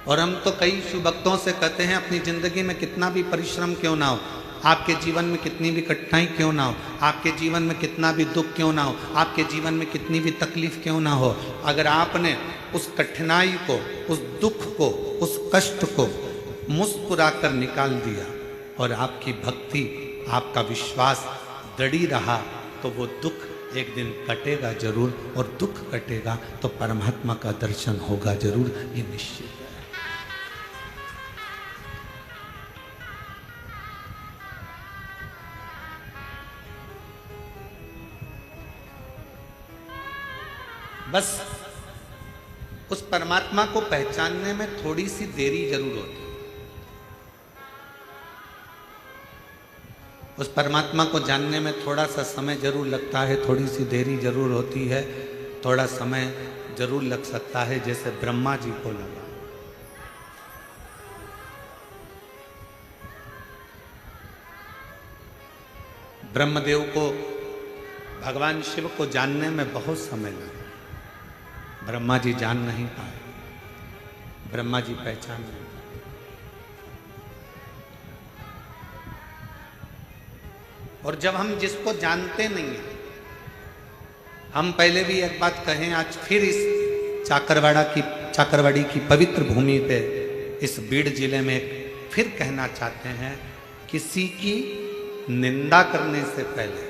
और हम तो कई शिव भक्तों से कहते हैं अपनी जिंदगी में कितना भी परिश्रम क्यों ना हो, आपके जीवन में कितनी भी कठिनाई क्यों ना हो, आपके जीवन में कितना भी दुख क्यों ना हो, आपके जीवन में कितनी भी तकलीफ क्यों ना हो, अगर आपने उस कठिनाई को, उस दुख को, उस कष्ट को मुस्कुरा कर निकाल दिया और आपकी भक्ति, आपका विश्वास दृढ़ रहा, तो वो दुख एक दिन कटेगा जरूर, और दुख कटेगा तो परमात्मा का दर्शन होगा जरूर, ये निश्चित है। बस उस परमात्मा को पहचानने में थोड़ी सी देरी जरूर होती है। उस परमात्मा को जानने में थोड़ा सा समय जरूर लगता है, थोड़ी सी देरी जरूर होती है, थोड़ा समय जरूर लग सकता है, जैसे ब्रह्मा जी को लगा। ब्रह्मदेव को, भगवान शिव को जानने में बहुत समय लगा। ब्रह्मा जी जान नहीं पाए, ब्रह्मा जी पहचान नहीं पाए। और जब हम जिसको जानते नहीं हैं, हम पहले भी एक बात कहें, आज फिर इस चाकरवाड़ी की पवित्र भूमि पे, इस बीड़ जिले में फिर कहना चाहते हैं, किसी की निंदा करने से पहले,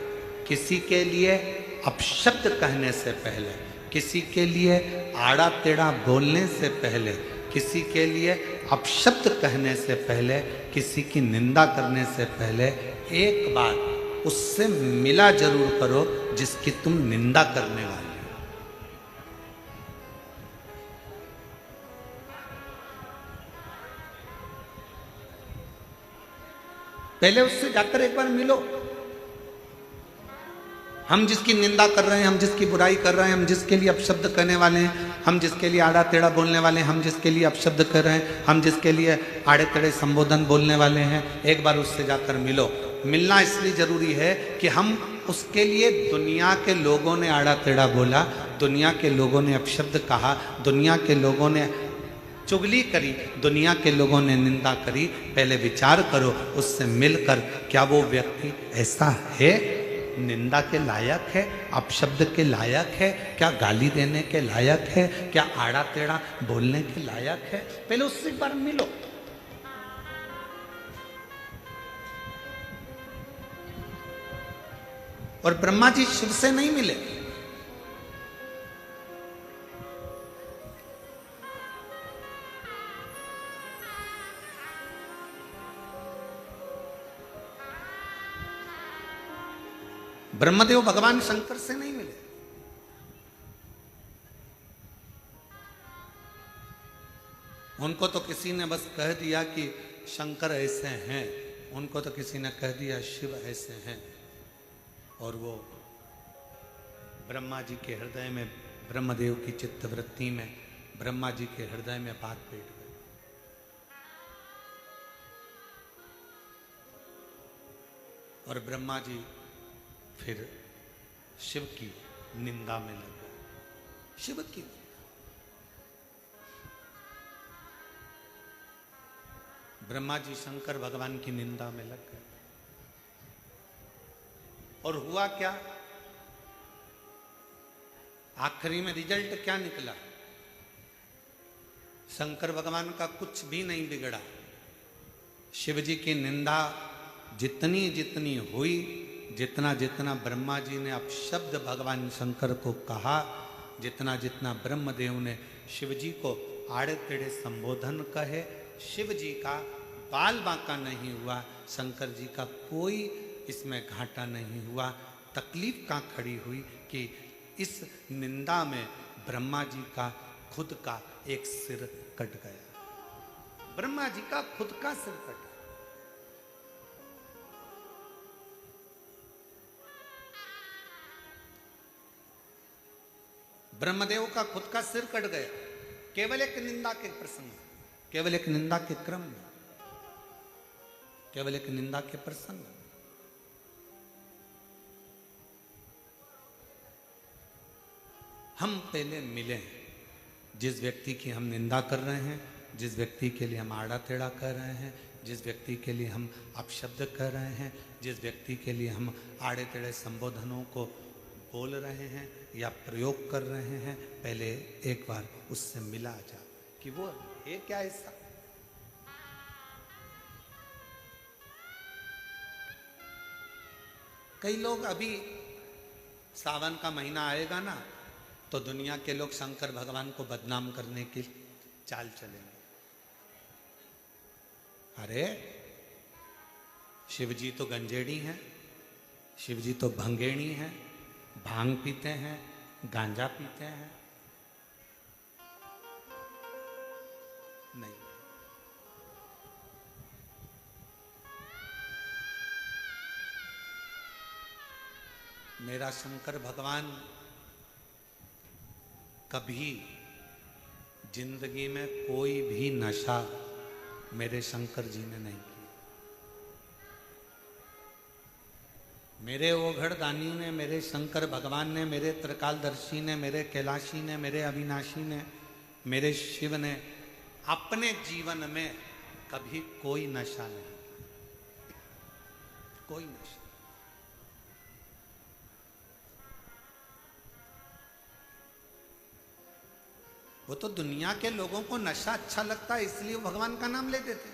किसी के लिए अपशब्द कहने से पहले, किसी के लिए आड़ा टेढ़ा बोलने से पहले, किसी के लिए अपशब्द कहने से पहले, किसी की निंदा करने से पहले एक बार उससे मिला जरूर करो जिसकी तुम निंदा करने वाले हो। पहले उससे जाकर एक बार मिलो। हम जिसकी निंदा कर रहे हैं, हम जिसकी बुराई कर रहे हैं, हम जिसके लिए अपशब्द कहने वाले हैं, हम जिसके लिए आड़ा टेढ़ा बोलने वाले हैं, हम जिसके लिए अपशब्द कर रहे हैं, हम जिसके लिए आड़े टेढ़े संबोधन बोलने वाले हैं, एक बार उससे जाकर मिलो। मिलना इसलिए जरूरी है कि हम उसके लिए, दुनिया के लोगों ने आड़ा टेढ़ा बोला, दुनिया के लोगों ने अपशब्द कहा, दुनिया के लोगों ने चुगली करी, दुनिया के लोगों ने निंदा करी, पहले विचार करो उससे मिलकर, क्या वो व्यक्ति ऐसा है, निंदा के लायक है, अपशब्द के लायक है, क्या गाली देने के लायक है, क्या आड़ा टेढ़ा बोलने के लायक है? पहले उससे एक बार मिलो। और ब्रह्मा जी शिव से नहीं मिले, ब्रह्मदेव भगवान शंकर से नहीं मिले। उनको तो किसी ने बस कह दिया कि शंकर ऐसे हैं, उनको तो किसी ने कह दिया शिव ऐसे हैं, और वो ब्रह्मा जी के हृदय में, ब्रह्मदेव की चित्तवृत्ति में, ब्रह्मा जी के हृदय में बात बैठ गई। और ब्रह्मा जी फिर शिव की निंदा में लग गए। शिव की निंदा, ब्रह्मा जी शंकर भगवान की निंदा में लग गए। और हुआ क्या, आखिरी में रिजल्ट क्या निकला? शंकर भगवान का कुछ भी नहीं बिगड़ा। शिव जी की निंदा जितनी जितनी हुई, जितना जितना ब्रह्मा जी ने अपशब्द भगवान शंकर को कहा, जितना जितना ब्रह्मदेव ने शिव जी को आड़े टेढ़े संबोधन कहे, शिव जी का बाल बांका नहीं हुआ, शंकर जी का कोई इसमें घाटा नहीं हुआ। तकलीफ कहाँ खड़ी हुई कि इस निंदा में ब्रह्मा जी का खुद का एक सिर कट गया। ब्रह्मा जी का खुद का सिर कट गया। ब्रह्मदेव का खुद का सिर कट गया, केवल एक निंदा के प्रसंग, केवल एक निंदा के क्रम में, केवल एक निंदा के प्रसंग। हम पहले मिले, जिस व्यक्ति की हम निंदा कर रहे हैं, जिस व्यक्ति के लिए हम आड़ा टेढ़ा कर रहे हैं, जिस व्यक्ति के लिए हम अपशब्द कर रहे हैं, जिस व्यक्ति के लिए हम आड़े टेढ़े संबोधनों को बोल रहे हैं या प्रयोग कर रहे हैं, पहले एक बार उससे मिला जा कि वो है क्या ऐसा। कई लोग अभी सावन का महीना आएगा ना तो दुनिया के लोग शंकर भगवान को बदनाम करने की चाल चलेंगे। अरे शिव जी तो गंजेड़ी हैं, शिव जी तो भंगेड़ी हैं, भांग पीते हैं, गांजा पीते हैं। नहीं, मेरा शंकर भगवान कभी जिंदगी में कोई भी नशा मेरे शंकर जी ने नहीं किया। मेरे ओघड़दानी ने, मेरे शंकर भगवान ने, मेरे त्रिकालदर्शी ने, मेरे कैलाशी ने, मेरे अविनाशी ने, मेरे शिव ने अपने जीवन में कभी कोई नशा नहीं, कोई नशा। वो तो दुनिया के लोगों को नशा अच्छा लगता है इसलिए वो भगवान का नाम लेते थे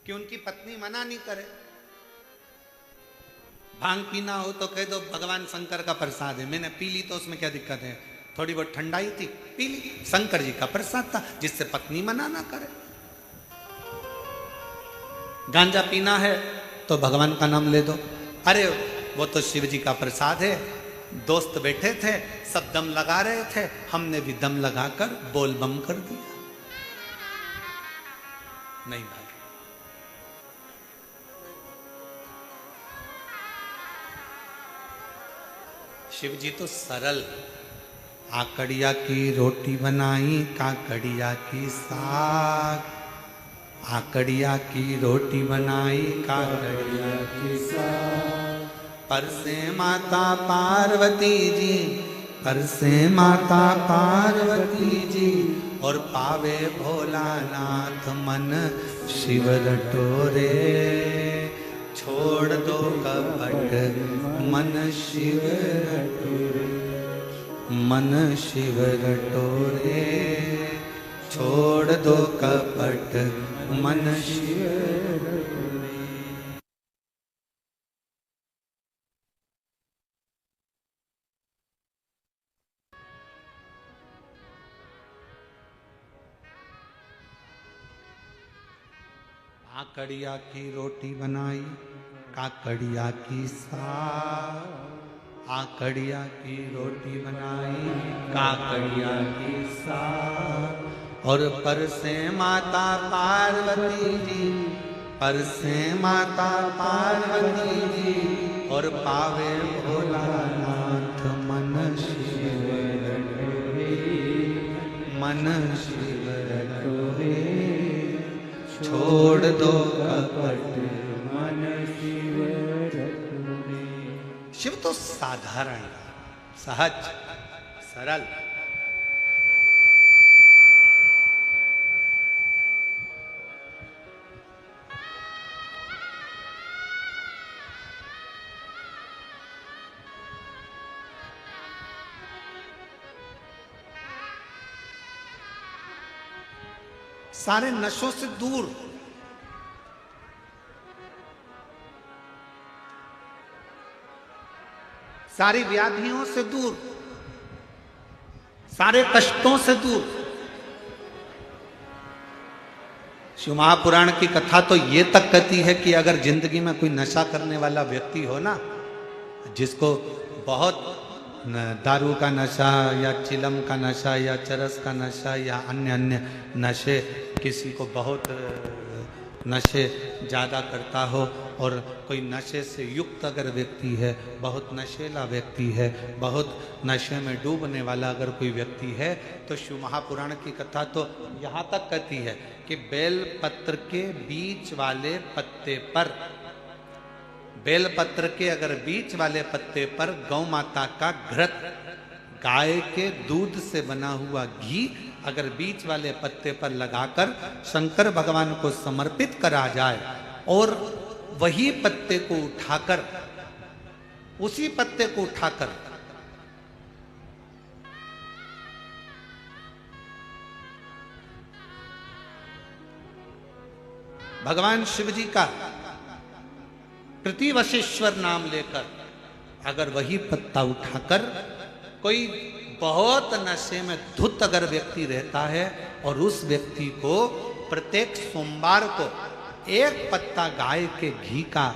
कि उनकी पत्नी मना नहीं करे। भांग पीना हो तो कह दो भगवान शंकर का प्रसाद है, मैंने पी ली तो उसमें क्या दिक्कत है, थोड़ी बहुत ठंडाई थी पी ली, शंकर जी का प्रसाद था जिससे पत्नी मना ना करे। गांजा पीना है तो भगवान का नाम ले दो, अरे वो तो शिव जी का प्रसाद है। दोस्त बैठे थे, सब दम लगा रहे थे, हमने भी दम लगाकर बोल बम कर दिया। नहीं भाई, शिव जी तो सरल। आकड़िया की रोटी बनाई, काकड़िया की साग। आकड़िया की रोटी बनाई, काकड़िया की साग। परसे माता पार्वती जी, परसे माता पार्वती जी, और पावे भोलानाथ मन शिव रटोरे। छोड़ दो कपट मन शिव रटोरे, मन शिव रटोरे। छोड़ दो कपट मन शिव रटोरे। आकड़िया की रोटी बनाई, काकड़िया की साग। आकड़िया की रोटी बनाई, काकड़िया की साग। और परसे माता पार्वती जी, परसे माता पार्वती जी, और पावे भोलानाथ मन शिव रटोरे, मन शिव रटोरे। छोड़ दो कपट मन शिव रटोरे। शिव तो साधारण, सहज, सरल। सारे नशों से दूर, सारी व्याधियों से दूर, सारे कष्टों से दूर। शिव महापुराण की कथा तो ये तक कहती है कि अगर जिंदगी में कोई नशा करने वाला व्यक्ति हो ना, जिसको बहुत दारू का नशा या चिलम का नशा या चरस का नशा या अन्य अन्य नशे, किसी को बहुत नशे ज़्यादा करता हो और कोई नशे से युक्त अगर व्यक्ति है, बहुत नशेला व्यक्ति है, बहुत नशे में डूबने वाला अगर कोई व्यक्ति है, तो शिव महापुराण की कथा तो यहाँ तक कहती है कि बेल पत्र के बीच वाले पत्ते पर, बेल पत्र के अगर बीच वाले पत्ते पर गौ माता का घृत, गाय के दूध से बना हुआ घी अगर बीच वाले पत्ते पर लगाकर शंकर भगवान को समर्पित करा जाए और वही पत्ते को उठाकर, उसी पत्ते को उठाकर भगवान शिव जी का प्रतिवशेश्वर नाम लेकर अगर वही पत्ता उठाकर कोई बहुत नशे में धुत अगर व्यक्ति रहता है और उस व्यक्ति को प्रत्येक सोमवार को एक पत्ता गाय के घी का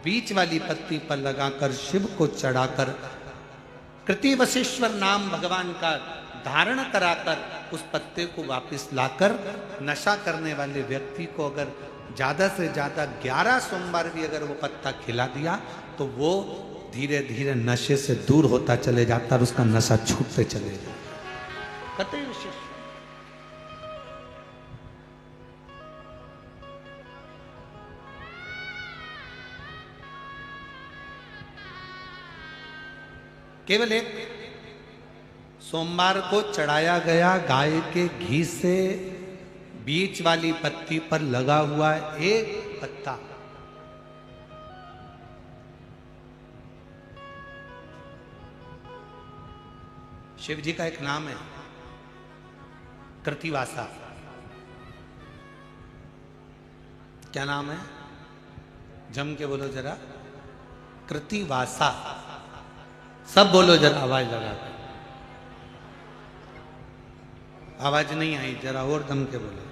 बीच वाली पत्ती पर लगाकर शिव को चढ़ाकर कृतिवशेश्वर नाम भगवान का धारण कराकर उस पत्ते को वापस लाकर नशा करने वाले व्यक्ति को अगर ज्यादा से ज्यादा 11 सोमवार भी अगर वो पत्ता खिला दिया तो वो धीरे धीरे नशे से दूर होता चले जाता और उसका नशा छूटते चले जाता। कतई विशेष केवल एक सोमवार को चढ़ाया गया गाय के घी से बीच वाली पत्ती पर लगा हुआ एक पत्ता शिव जी का एक नाम है कृतिवासा। क्या नाम है? जम के बोलो जरा, कृतिवासा। सब बोलो जरा आवाज लगा कर। आवाज नहीं आई, जरा और दम के बोलो।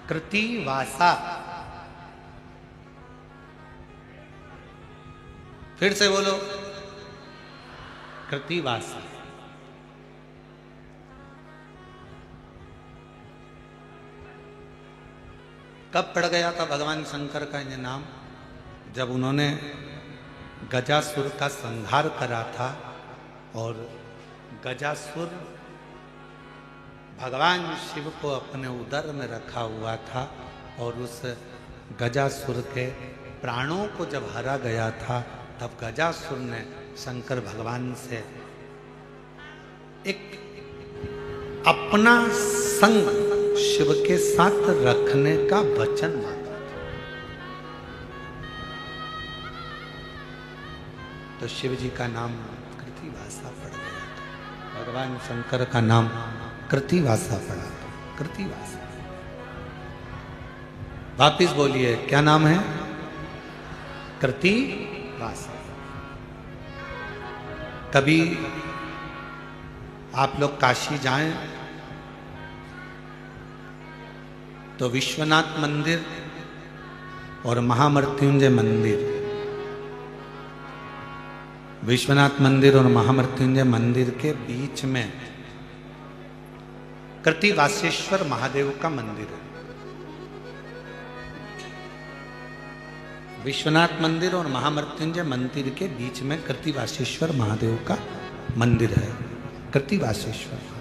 कृतिवासा। फिर से बोलो, कृतिवासा। कब पड़ गया था भगवान शंकर का ये नाम? जब उन्होंने गजासुर का संहार करा था और गजासुर भगवान शिव को अपने उदर में रखा हुआ था और उस गजासुर के प्राणों को जब हरा गया था तब गजासुर ने शंकर भगवान से एक अपना संग शिव के साथ रखने का वचन मांगा था। तो शिव जी का नाम कृतिवासा पड़ गया था, भगवान शंकर का नाम कृतिवासा पड़ा था। कृतिवासा। वापिस बोलिए, क्या नाम है? कृतिवासा। कभी आप लोग काशी जाएं तो विश्वनाथ मंदिर और महामृत्युंजय मंदिर, विश्वनाथ मंदिर और महामृत्युंजय मंदिर के बीच में कृतिवासेश्वर महादेव का मंदिर है। विश्वनाथ मंदिर और महामृत्युंजय मंदिर के बीच में कृतिवासेश्वर महादेव का मंदिर है। कृतिवासेश्वर।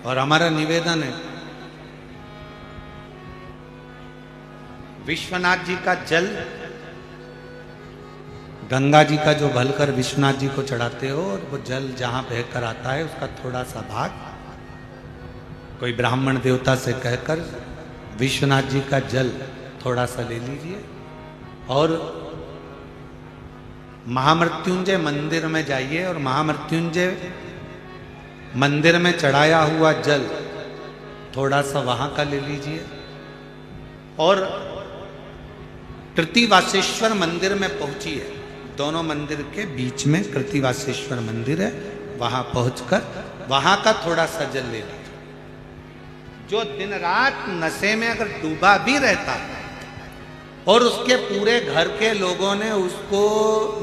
और हमारा निवेदन है, विश्वनाथ जी का जल, गंगा जी का जो भलकर विश्वनाथ जी को चढ़ाते हो और वो जल जहां बहकर आता है उसका थोड़ा सा भाग कोई ब्राह्मण देवता से कहकर विश्वनाथ जी का जल थोड़ा सा ले लीजिए और महामृत्युंजय मंदिर में जाइए और महामृत्युंजय मंदिर में चढ़ाया हुआ जल थोड़ा सा वहां का ले लीजिए और कृतिवासेश्वर मंदिर में पहुंचिए। दोनों मंदिर के बीच में कृतिवासेश्वर मंदिर है, वहां पहुंचकर वहां का थोड़ा सा जल ले लीजिए। जो दिन रात नशे में अगर डूबा भी रहता है और उसके पूरे घर के लोगों ने उसको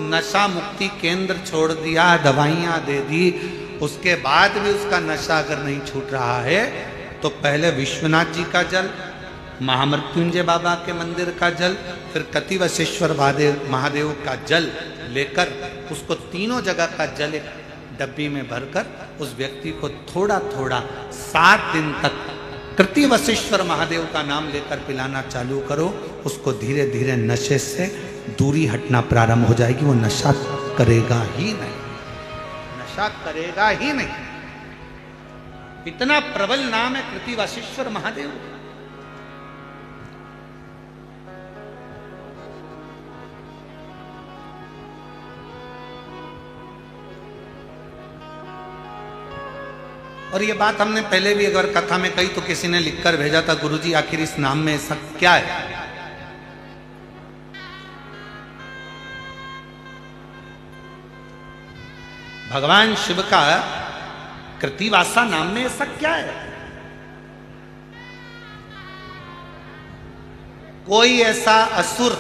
नशा मुक्ति केंद्र छोड़ दिया, दवाइयां दे दी, उसके बाद भी उसका नशा अगर नहीं छूट रहा है तो पहले विश्वनाथ जी का जल, महामृत्युंजय बाबा के मंदिर का जल, फिर कृतिवशेश्वर महादेव का जल लेकर उसको तीनों जगह का जल एक डब्बी में भरकर उस व्यक्ति को थोड़ा थोड़ा 7 दिन तक कृतिवशेश्वर महादेव का नाम लेकर पिलाना चालू करो। उसको धीरे धीरे नशे से दूरी हटना प्रारंभ हो जाएगी, वो नशा करेगा ही नहीं। रक्षा करेगा ही नहीं। इतना प्रबल नाम है कृतिवासेश्वर महादेव। और ये बात हमने पहले भी अगर कथा में कही तो किसी ने लिखकर भेजा था, गुरुजी आखिर इस नाम में ऐसा क्या है? भगवान शिव का कृतिवासा नाम में ऐसा क्या है? कोई ऐसा असुर,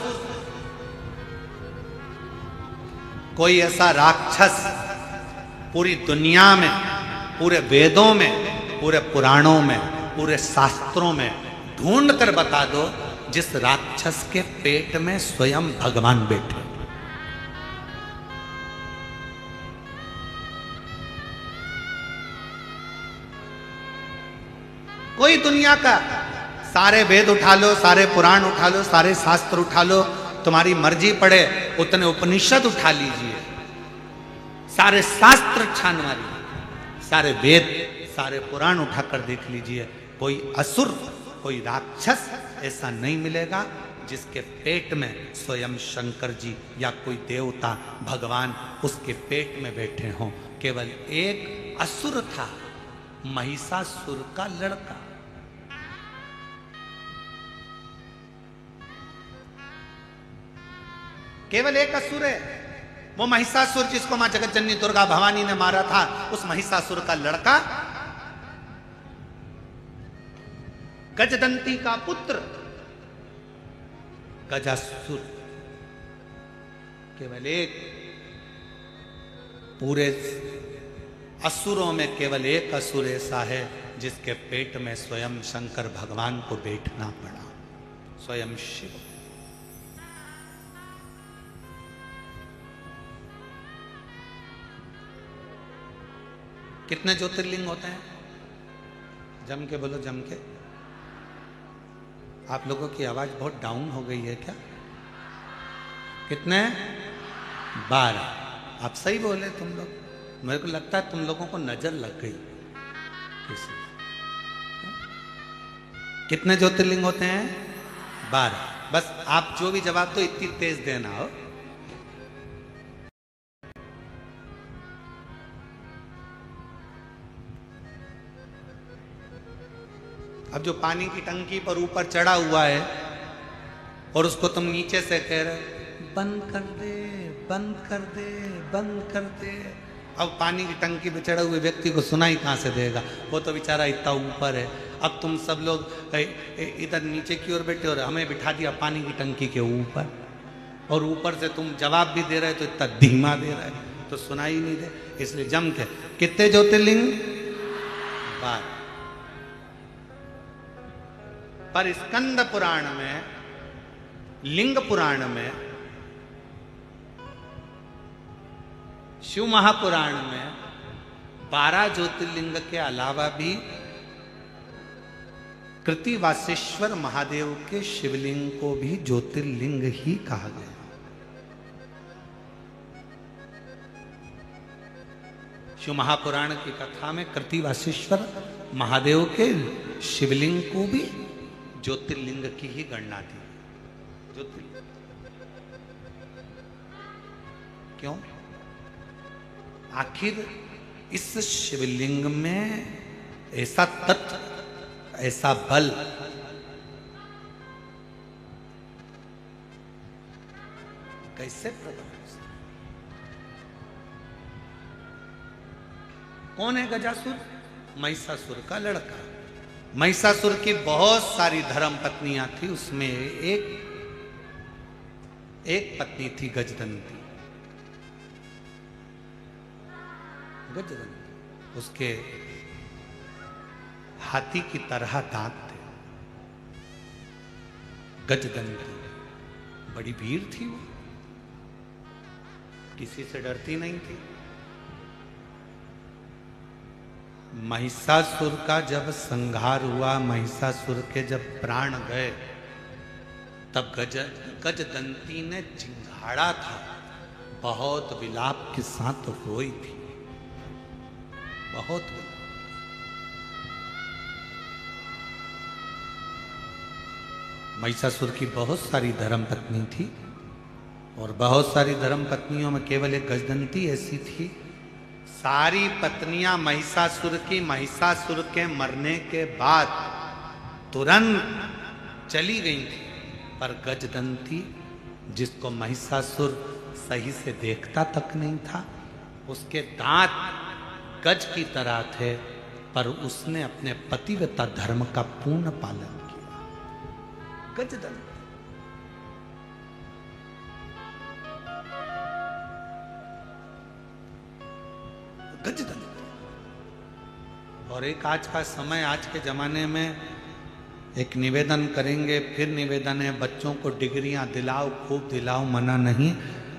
कोई ऐसा राक्षस पूरी दुनिया में, पूरे वेदों में, पूरे पुराणों में, पूरे शास्त्रों में ढूंढ कर बता दो जिस राक्षस के पेट में स्वयं भगवान बैठे। कोई दुनिया का सारे वेद उठा लो, सारे पुराण उठा लो, सारे शास्त्र उठा लो, तुम्हारी मर्जी पड़े उतने उपनिषद उठा लीजिए, सारे शास्त्र छान मारिए, सारे वेद, सारे पुराण उठाकर देख लीजिए, कोई असुर, कोई राक्षस ऐसा नहीं मिलेगा जिसके पेट में स्वयं शंकर जी या कोई देवता भगवान उसके पेट में बैठे हों। केवल एक असुर था, महिषासुर का लड़का। केवल एक असुर है, वो महिषासुर जिसको मां जगत जननी दुर्गा भवानी ने मारा था, उस महिषासुर का लड़का गजदंती का पुत्र गजासुर। केवल एक, पूरे असुरों में केवल एक असुर ऐसा है जिसके पेट में स्वयं शंकर भगवान को बैठना पड़ा, स्वयं शिव। कितने ज्योतिर्लिंग होते हैं? जम के बोलो, जम के। आप लोगों की आवाज बहुत डाउन हो गई है क्या? कितने? 12। आप सही बोले तुम लोग। मेरे को लगता है तुम लोगों को नजर लग गई किसी। कितने ज्योतिर्लिंग होते हैं? 12। बस आप जो भी जवाब दो इतनी तेज देना हो। अब जो पानी की टंकी पर ऊपर चढ़ा हुआ है और उसको तुम नीचे से कह रहे बंद कर दे, बंद कर दे, बंद कर दे, अब पानी की टंकी पे चढ़े हुए व्यक्ति को सुनाई कहां से देगा? वो तो बेचारा इतना ऊपर है। अब तुम सब लोग इधर नीचे की ओर बैठे और हमें बिठा दिया पानी की टंकी के ऊपर, और ऊपर से तुम जवाब भी दे रहे तो इतना धीमा दे रहे तो सुनाई नहीं दे। इसलिए जम के। कितने ज्योतिर्लिंग? 12। पर स्कंद पुराण में, लिंग पुराण में, शिव महापुराण में 12 ज्योतिर्लिंग के अलावा भी कृतिवासेश्वर महादेव के शिवलिंग को भी ज्योतिर्लिंग ही कहा गया। शिव महापुराण की कथा में कृतिवासेश्वर महादेव के शिवलिंग को भी ज्योतिर्लिंग की ही गणना थी। ज्योतिर्लिंग क्यों? आखिर इस शिवलिंग में ऐसा तत्व, ऐसा बल, कैसे प्रकट? कौन है गजासुर? महिषासुर का लड़का। महिषासुर की बहुत सारी धर्म पत्नियां थी, उसमें एक पत्नी थी गजदंती। गजदंती, उसके हाथी की तरह दांत थे। गजदंती बड़ी वीर थी, वो किसी से डरती नहीं थी। महिषासुर का जब संहार हुआ, महिषासुर के जब प्राण गए, तब गजदंती ने चिंघाड़ा था, बहुत विलाप के साथ रोई थी। बहुत। महिषासुर की बहुत सारी धर्म पत्नी थी और बहुत सारी धर्म पत्नियों में केवल एक गजदंती ऐसी थी। सारी पत्नियां महिषासुर के मरने के बाद तुरंत चली गई थी, पर गजदंती, जिसको महिषासुर सही से देखता तक नहीं था, उसके दांत गज की तरह थे, पर उसने अपने पतिव्रता धर्म का पूर्ण पालन किया। गजदंती। गजदंती। और एक आज का समय, आज के जमाने में एक निवेदन करेंगे, फिर निवेदन है, बच्चों को डिग्रियां दिलाओ, खूब दिलाओ, मना नहीं,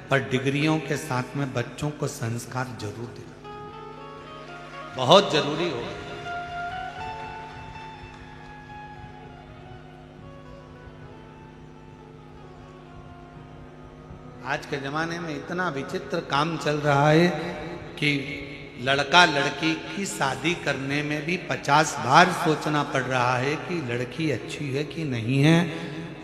पर डिग्रियों के साथ में बच्चों को संस्कार जरूर दिलाओ, बहुत जरूरी हो। आज के जमाने में इतना विचित्र काम चल रहा है कि लड़का लड़की की शादी करने में भी 50 बार सोचना पड़ रहा है कि लड़की अच्छी है कि नहीं है,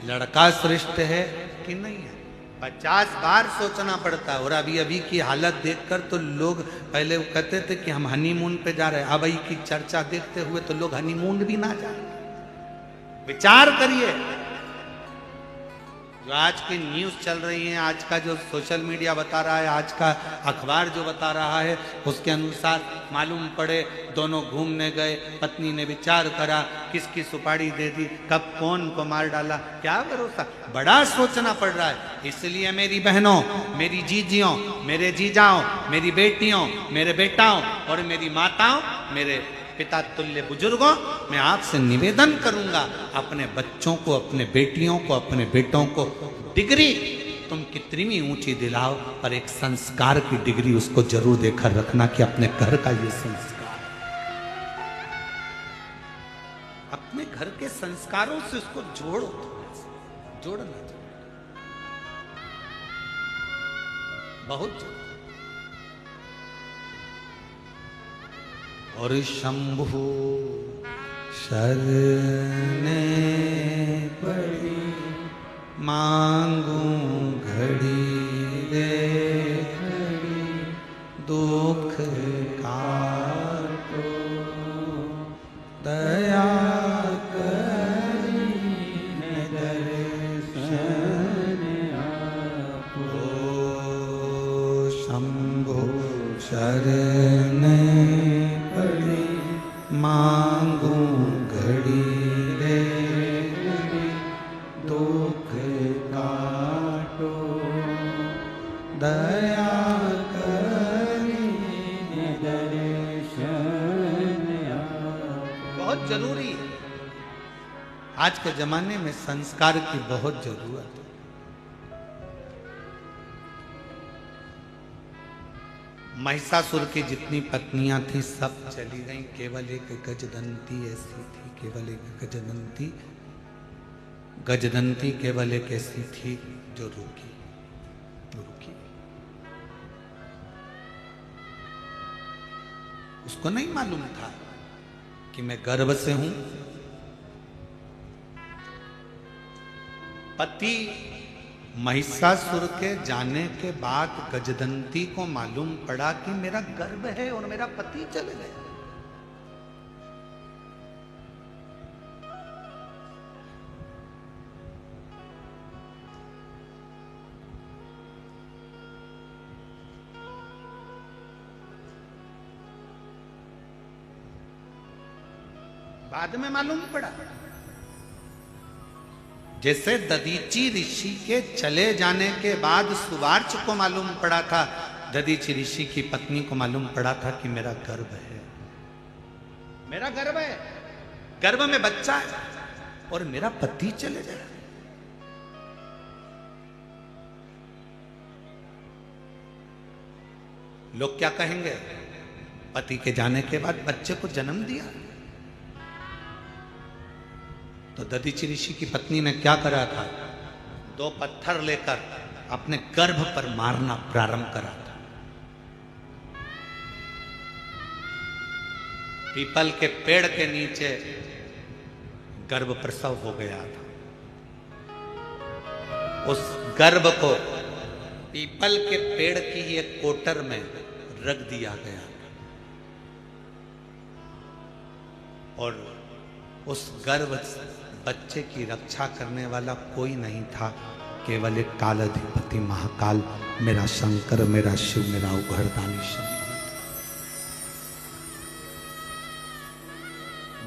लड़का श्रेष्ठ है कि नहीं है, 50 बार सोचना पड़ता है। और अभी की हालत देखकर तो लोग, पहले वो कहते थे कि हम हनीमून पे जा रहे हैं, अब की चर्चा देखते हुए तो लोग हनीमून भी ना जाए। विचार करिए, जो आज की न्यूज़ चल रही है, आज का जो सोशल मीडिया बता रहा है, आज का अखबार जो बता रहा है, उसके अनुसार मालूम पड़े दोनों घूमने गए, पत्नी ने विचार करा, किसकी सुपारी दे दी, कब कौन को मार डाला, क्या भरोसा। बड़ा सोचना पड़ रहा है। इसलिए मेरी बहनों, मेरी जीजियों, मेरे जीजाओं, मेरी बेटियों, मेरे बेटाओं और मेरी माताओं, मेरे पिता तुल्य बुजुर्गों, मैं आपसे निवेदन करूंगा, अपने बच्चों को, अपने बेटियों को, अपने बेटों को डिग्री तुम कितनी भी ऊंची दिलाओ, पर एक संस्कार की डिग्री उसको जरूर देकर रखना कि अपने घर का ये संस्कार, अपने घर के संस्कारों से उसको जोड़ो, जोड़ना बहुत। और शंभु शरणे पड़ी, मांगू घड़ी रे घड़ी, दुख काटो दया करी दर्शन आपो। शंभु शरणे मांगू घड़ी रे घड़ी, दुख काटो दया करी दर्शन आपो। बहुत जरूरी है। आज के जमाने में संस्कार की बहुत जरूरत है। महिषासुर की जितनी पत्नियां थी सब चली गईं, केवल एक गजदंती ऐसी थी, केवल एक गजदंती, गजदंती केवल एक ऐसी थी जो रुकी, रुकी। उसको नहीं मालूम था कि मैं गर्भ से हूं। पति महिषासुर के जाने के बाद गजदंती को मालूम पड़ा कि मेरा गर्भ है और मेरा पति चले गए। बाद में मालूम पड़ा। जैसे दधीची ऋषि के चले जाने के बाद सुवार्च को मालूम पड़ा था, दधीची ऋषि की पत्नी को मालूम पड़ा था कि मेरा गर्भ है, मेरा गर्भ है, गर्भ में बच्चा है और मेरा पति चले गया। लोग क्या कहेंगे? पति के जाने के बाद बच्चे को जन्म दिया। तो दधीची ऋषि की पत्नी ने क्या करा था? 2 पत्थर लेकर अपने गर्भ पर मारना प्रारंभ करा था। पीपल के पेड़ के नीचे गर्भ प्रसव हो गया था। उस गर्भ को पीपल के पेड़ की ही एक कोटर में रख दिया गया और उस गर्भ बच्चे की रक्षा करने वाला कोई नहीं था, केवल एक कालाधिपति महाकाल मेरा शंकर, मेरा शिव, मेरा उघरदानी शंकर,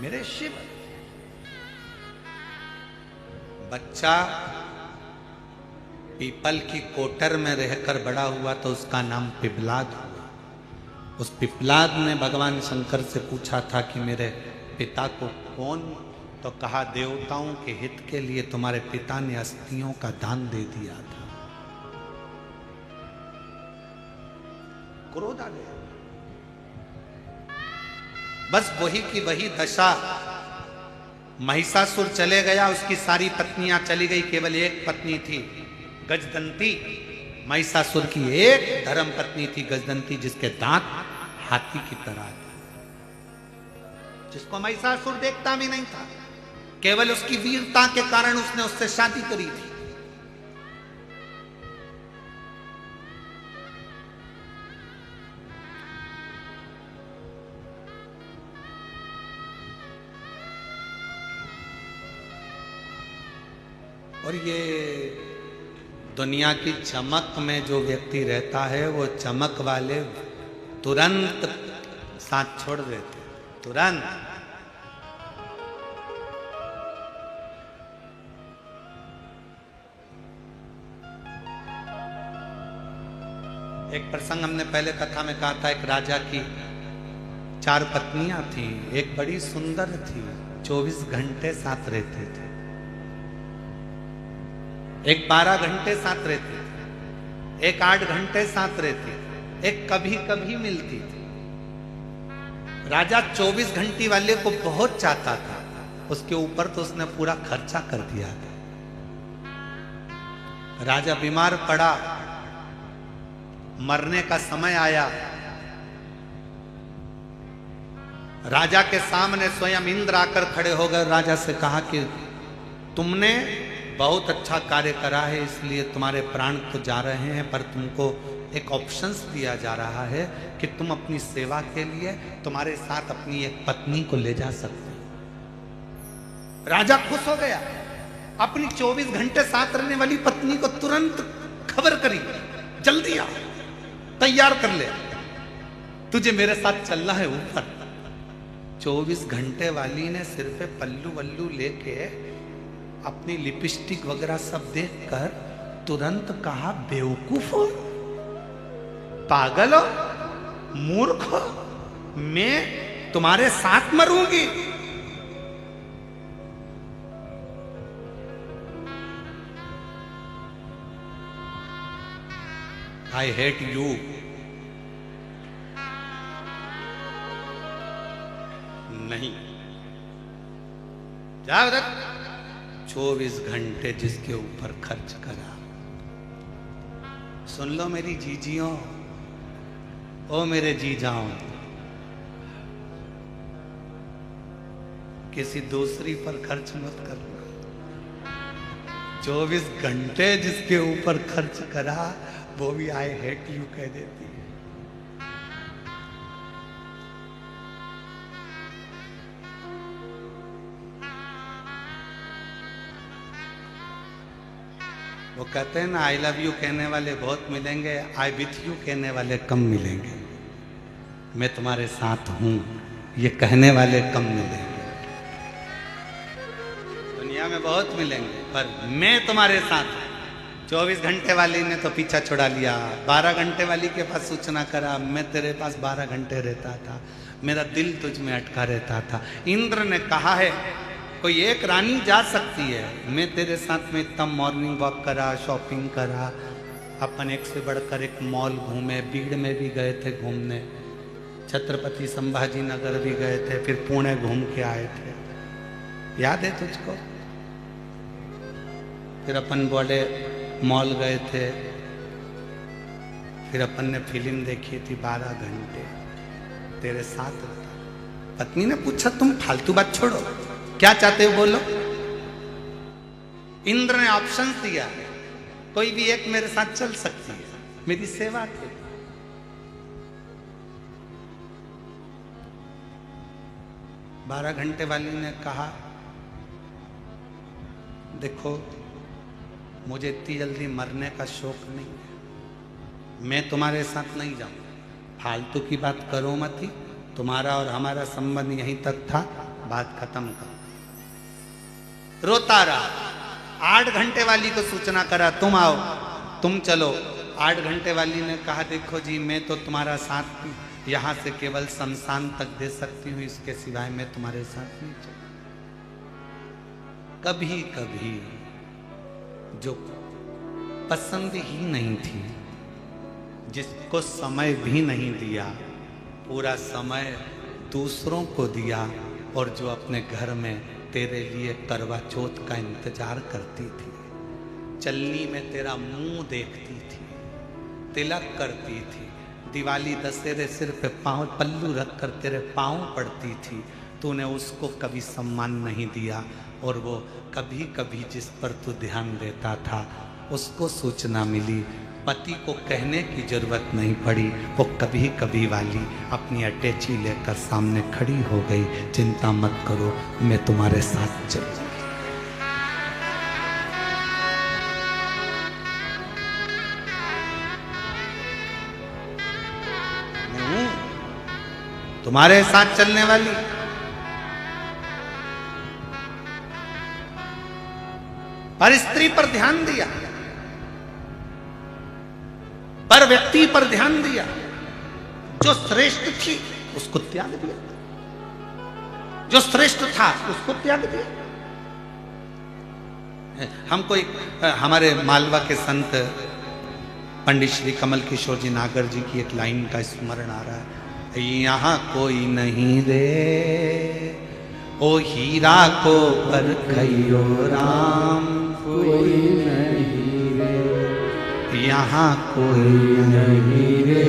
मेरे शिव। बच्चा पीपल की कोटर में रहकर बड़ा हुआ तो उसका नाम पिपलाद हुआ। उस पिपलाद ने भगवान शंकर से पूछा था कि मेरे पिता को कौन, तो कहा देवताओं के हित के लिए तुम्हारे पिता ने अस्थियों का दान दे दिया था। क्रोध आ गया। बस वही की वही दशा, महिषासुर चले गया, उसकी सारी पत्नियां चली गई, केवल एक पत्नी थी गजदंती। महिषासुर की एक धर्म पत्नी थी गजदंती, जिसके दांत हाथी की तरह थे, जिसको महिषासुर देखता भी नहीं था, केवल उसकी वीरता के कारण उसने उससे शादी करी थी। और ये दुनिया की चमक में जो व्यक्ति रहता है, वो चमक वाले तुरंत साथ छोड़ देते, तुरंत। एक प्रसंग हमने पहले कथा में कहा था, एक राजा की 4 पत्नियां थी। एक बड़ी सुंदर थी, 24 घंटे साथ रहते थे। एक 12 घंटे साथ रहती थी, एक 8 घंटे साथ रहती थी, एक कभी कभी मिलती थी। राजा 24 घंटे वाले को बहुत चाहता था, उसके ऊपर तो उसने पूरा खर्चा कर दिया था। राजा बीमार पड़ा, मरने का समय आया। राजा के सामने स्वयं इंद्र आकर खड़े हो गए। राजा से कहा कि तुमने बहुत अच्छा कार्य करा है, इसलिए तुम्हारे प्राण तो जा रहे हैं, पर तुमको एक ऑप्शंस दिया जा रहा है कि तुम अपनी सेवा के लिए तुम्हारे साथ अपनी एक पत्नी को ले जा सकते हो। राजा खुश हो गया, अपनी 24 घंटे साथ रहने वाली पत्नी को तुरंत खबर करी, जल्दी आ, तैयार कर ले, तुझे मेरे साथ चलना है ऊपर। 24 घंटे वाली ने सिर पे पल्लू वल्लू लेके अपनी लिपस्टिक वगैरह सब देखकर तुरंत कहा, बेवकूफ हो, पागल हो, मूर्ख हो, मैं तुम्हारे साथ मरूंगी। I hate you. नहीं, जा उधर। 24 घंटे जिसके ऊपर खर्च करा। सुन लो मेरी जीजियों, ओ मेरे जीजाओं, किसी दूसरी पर खर्च मत करना। 24 घंटे जिसके ऊपर खर्च करा, वो भी आई हेट यू कह देती है। वो कहते हैं ना, आई लव यू कहने वाले बहुत मिलेंगे, आई विथ यू कहने वाले कम मिलेंगे। मैं तुम्हारे साथ हूं ये कहने वाले कम मिलेंगे। दुनिया में बहुत मिलेंगे, पर मैं तुम्हारे साथ। 24 घंटे वाली ने तो पीछा छुड़ा लिया, 12 घंटे वाली के पास सूचना करा, मैं तेरे पास 12 घंटे रहता था, मेरा दिल तुझ में अटका रहता था। इंद्र ने कहा है कोई एक रानी जा सकती है, मैं तेरे साथ में इतना मॉर्निंग वॉक करा, शॉपिंग करा, अपन एक से बढ़कर एक मॉल घूमे, भीड़ में भी गए थे घूमने, छत्रपति संभाजी नगर भी गए थे, फिर पुणे घूम के आए थे, याद है तुझको? फिर अपन बोले मॉल गए थे, फिर अपन ने फिल्म देखी थी 12 घंटे तेरे साथ रहता, पत्नी ने पूछा तुम फालतू बात छोड़ो, क्या चाहते हो बोलो। इंद्र ने ऑप्शन दिया, कोई भी एक मेरे साथ चल सकती है, मेरी सेवा के। 12 घंटे वाली ने कहा देखो मुझे इतनी जल्दी मरने का शौक नहीं है, मैं तुम्हारे साथ नहीं जाऊंगा, फालतू की बात करो मत ही, तुम्हारा और हमारा संबंध यहीं तक था, बात खत्म करो। रोता रहा। 8 घंटे वाली को सूचना करा तुम आओ, तुम चलो। 8 घंटे वाली ने कहा देखो जी मैं तो तुम्हारा साथ यहां से केवल शमशान तक दे सकती हूं, इसके सिवाय मैं तुम्हारे साथ नहीं चलूंगी। कभी कभी जो पसंद ही नहीं थी, जिसको समय भी नहीं दिया, पूरा समय दूसरों को दिया, और जो अपने घर में तेरे लिए करवा चौथ का इंतजार करती थी, चलनी में तेरा मुंह देखती थी, तिलक करती थी, दिवाली दशहरे सिर पे पांव पल्लू रखकर तेरे पांव पड़ती थी, तूने उसको कभी सम्मान नहीं दिया। और वो कभी कभी जिस पर तू ध्यान देता था उसको सूचना मिली, पति को कहने की जरूरत नहीं पड़ी, वो कभी कभी वाली अपनी अटैची लेकर सामने खड़ी हो गई, चिंता मत करो मैं तुम्हारे साथ चलूंगी। तुम्हारे साथ चलने वाली। पर स्त्री पर ध्यान दिया, पर व्यक्ति पर ध्यान दिया, जो श्रेष्ठ थी उसको त्याग दिया, जो श्रेष्ठ था उसको त्याग दिया। हमको एक हमारे मालवा के संत पंडित श्री कमल किशोर जी नागर जी की एक लाइन का स्मरण आ रहा है, यहाँ कोई नहीं रे ओ हीरा को परखइयो राम, कोई नहीं रे यहाँ कोई नहीं रे,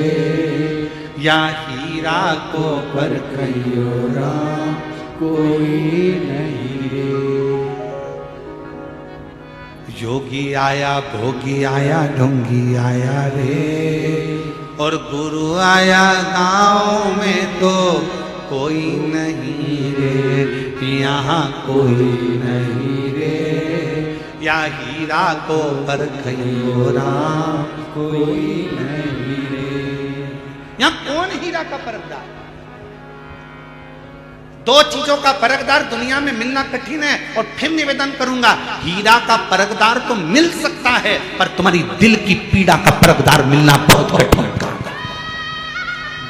या हीरा को परखइयो राम, कोई नहीं रे। योगी आया भोगी आया ढोंगी आया रे, और गुरु आया गांव में तो कोई नहीं रे, यहाँ कोई नहीं रे, या हीरा को परखइयो राम, कोई नहीं रे। यहाँ कौन हीरा का परखदार? 2 चीजों का परखदार दुनिया में मिलना कठिन है, और फिर निवेदन करूंगा, हीरा का परखदार तो मिल सकता है, पर तुम्हारी दिल की पीड़ा का परखदार मिलना बहुत कठिन काम है।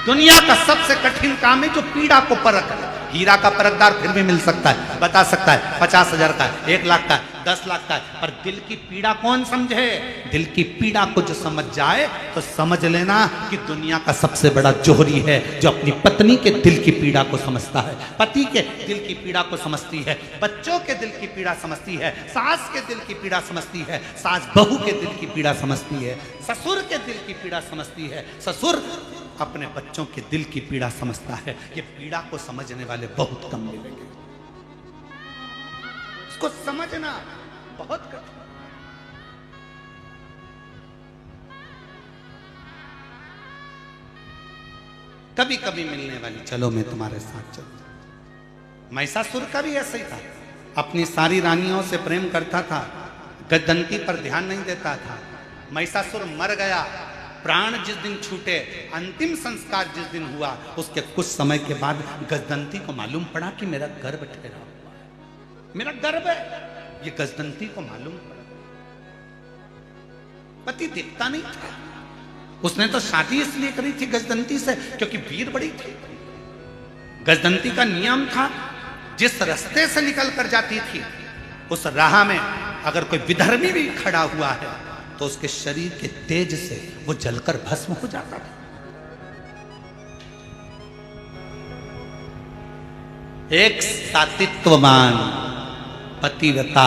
दुनिया का सबसे कठिन काम है जो पीड़ा को परख है। हीरा का परखदार फिर भी मिल सकता है, बता सकता है 50,000 का, 1 लाख का, 10 लाख का, पर दिल की पीड़ा कौन समझे? दिल की पीड़ा को जो समझ जाए तो समझ लेना कि दुनिया का सबसे बड़ा जोहरी है जो अपनी पत्नी के दिल की पीड़ा को समझता है, पति के दिल की पीड़ा को समझती है, बच्चों के दिल की पीड़ा समझती है, सास के दिल की पीड़ा समझती है, सास बहू के दिल की पीड़ा समझती है, ससुर के दिल की पीड़ा समझती है, ससुर अपने बच्चों के दिल की पीड़ा समझता है। ये पीड़ा को समझने वाले बहुत कम मिलेंगे, इसको समझना बहुत कठिन। कभी कभी मिलने वाली, चलो मैं तुम्हारे साथ चलूं। महिषासुर का भी ऐसा ही था, अपनी सारी रानियों से प्रेम करता था, गजदंती पर ध्यान नहीं देता था। महिषासुर मर गया, प्राण जिस दिन छूटे, अंतिम संस्कार जिस दिन हुआ, उसके कुछ समय के बाद गजदंती को मालूम पड़ा कि मेरा गर्भ ठहरा हुआ है, मेरा गर्भ है, ये गजदंती को मालूम पड़ा। पति दिखता नहीं था, उसने तो शादी इसलिए करी थी गजदंती से क्योंकि वीर बड़ी थी। गजदंती का नियम था, जिस रास्ते से निकल कर जाती थी उस राह में अगर कोई विधर्मी भी खड़ा हुआ है तो उसके शरीर के तेज से वो जलकर भस्म हो जाता था। एक सातित्ववान पतिव्रता,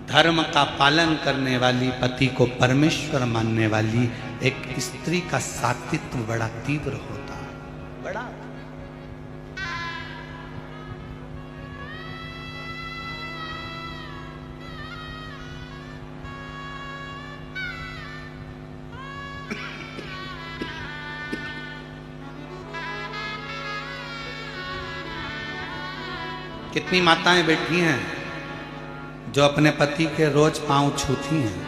धर्म का पालन करने वाली, पति को परमेश्वर मानने वाली एक स्त्री का सातित्व बड़ा तीव्र होता है, बड़ा। कितनी माताएं बैठी हैं जो अपने पति के रोज पांव छूती हैं?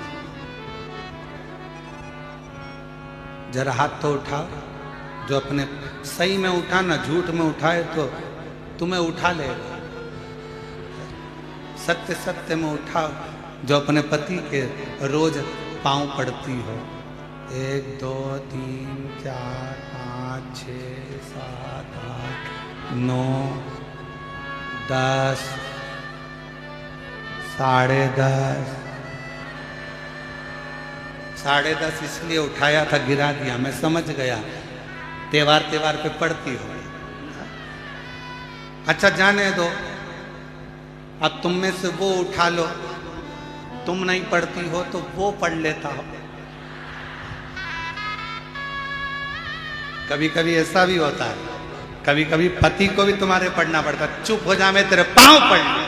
जरा हाथ तो उठाओ। जो अपने सही में उठा ना झूठ में उठाए तो तुम्हें उठा लेगा। सत्य सत्य में उठाओ जो अपने पति के रोज पांव पड़ती हो। 1 2 3 4 5 6 7 8 9 10 10:30 10:30 इसलिए उठाया था, गिरा दिया, मैं समझ गया त्योहार पे पढ़ती हो। अच्छा जाने दो, अब तुम में से वो उठा लो, तुम नहीं पढ़ती हो तो वो पढ़ लेता हो। कभी कभी ऐसा भी होता है, कभी कभी पति को भी तुम्हारे पढ़ना पड़ता। चुप हो जा, मैं तेरे पांव पढ़ लूं।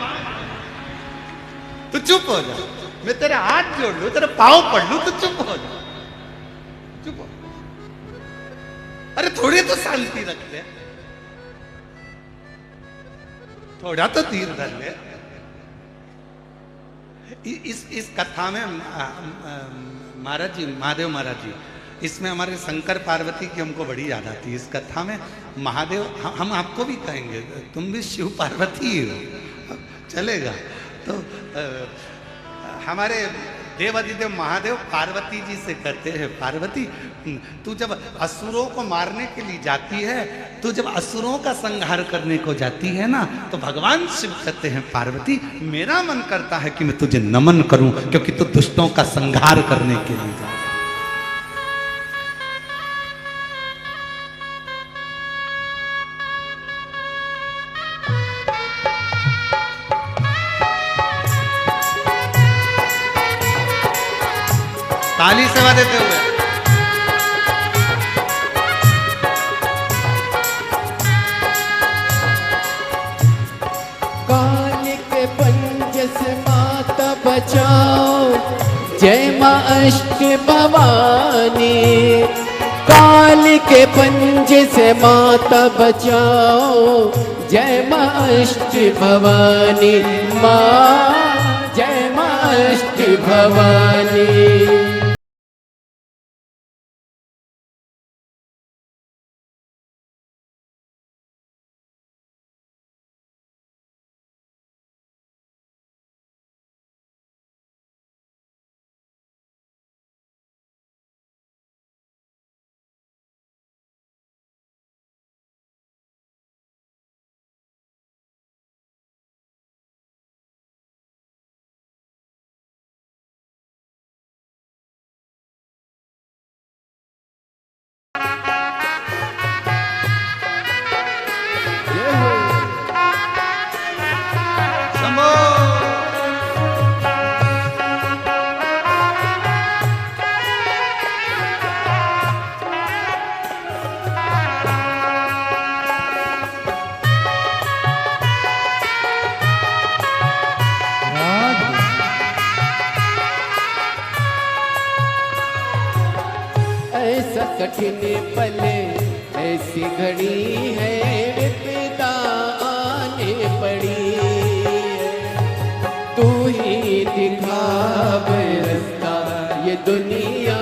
तू चुप हो जा, मैं तेरे हाथ जोड़ लूं, तेरे पांव पढ़ लूं, तू चुप हो जा। चुप हो। अरे थोड़ी तो शांति रख ले, थोड़ा तो धीर धर ले। इस कथा में महाराज जी, महादेव महाराज जी, इसमें हमारे शंकर पार्वती की हमको बड़ी याद आती है। इस कथा में महादेव, हम आपको भी कहेंगे तुम भी शिव पार्वती ही हो, चलेगा। तो हमारे देवादिदेव महादेव पार्वती जी से कहते हैं, पार्वती तू जब असुरों को मारने के लिए जाती है, तू जब असुरों का संहार करने को जाती है ना, तो भगवान शिव कहते हैं पार्वती मेरा मन करता है कि मैं तुझे नमन करूं, क्योंकि तू दुष्टों का संहार करने के लिए जा। ताली सेवा देते हुए काल के पंज से माता बचाओ, जय मां अष्ट भवानी। काल के पंज से माता बचाओ, जय मां अष्ट भवानी। मां जय मां अष्ट भवानी। ऐसा कठिन पले ऐसी घड़ी है, विपदा आने पड़ी है। तू ही दिखा रास्ता, ये दुनिया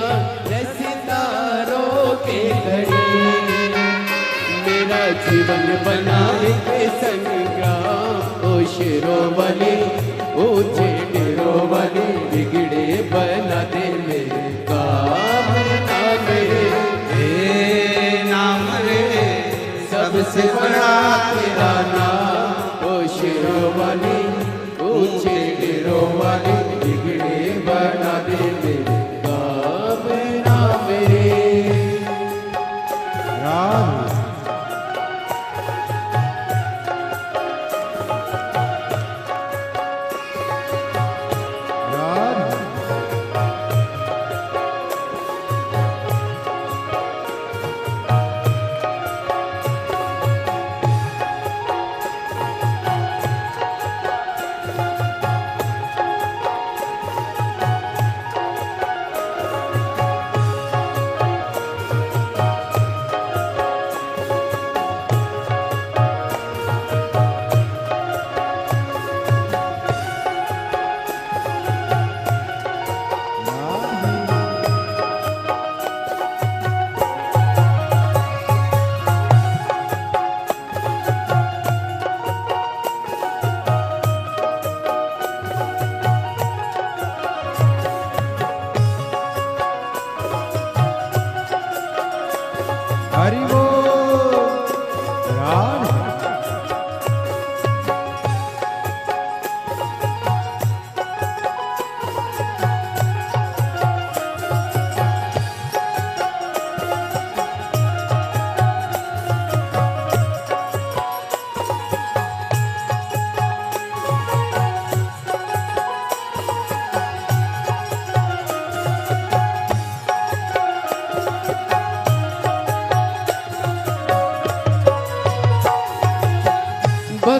रस्तारों के घड़ी। मेरा जीवन बना के संग्राम, ओ शेरों वाले ऊंचे डेरों वाले, बिगड़े बना दे मेरे काम। सबसे बड़ा तेरा नाम, ओ शेरों वाली ऊंचे डेरों वाली, बिगड़े बना दे मेरे काम ना मेरे राम।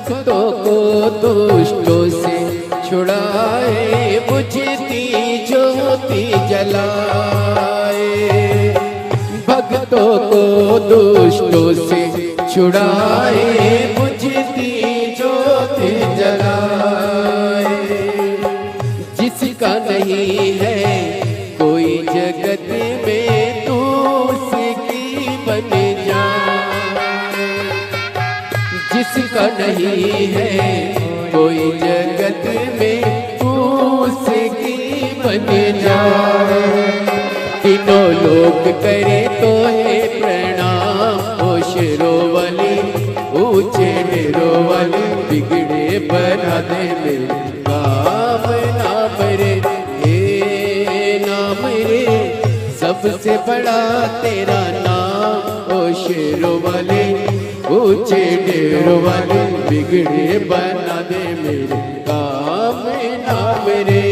भक्तों को दुष्टों से छुड़ाए, बुझती ज्योति जलाए। भक्तों को दुष्टों से छुड़ाए, बुझती ज्योति जलाए। जिसका नहीं है कोई जगत में, तू उसकी बन जाए। जिसका नहीं है कोई जगत में, तू उसकी बन जाए। तीनों लोग करे तो है प्रणाम, ओ शेरों वाली ऊंचे डेरों वाली, बिगड़े बना दे मेरे काम नाम रे, हे नाम रे। सबसे बड़ा तेरा नाम, ओ शेरों वाले ऊंचे डेरों वाले, बिगड़े बना दे मेरे काम नाम रे।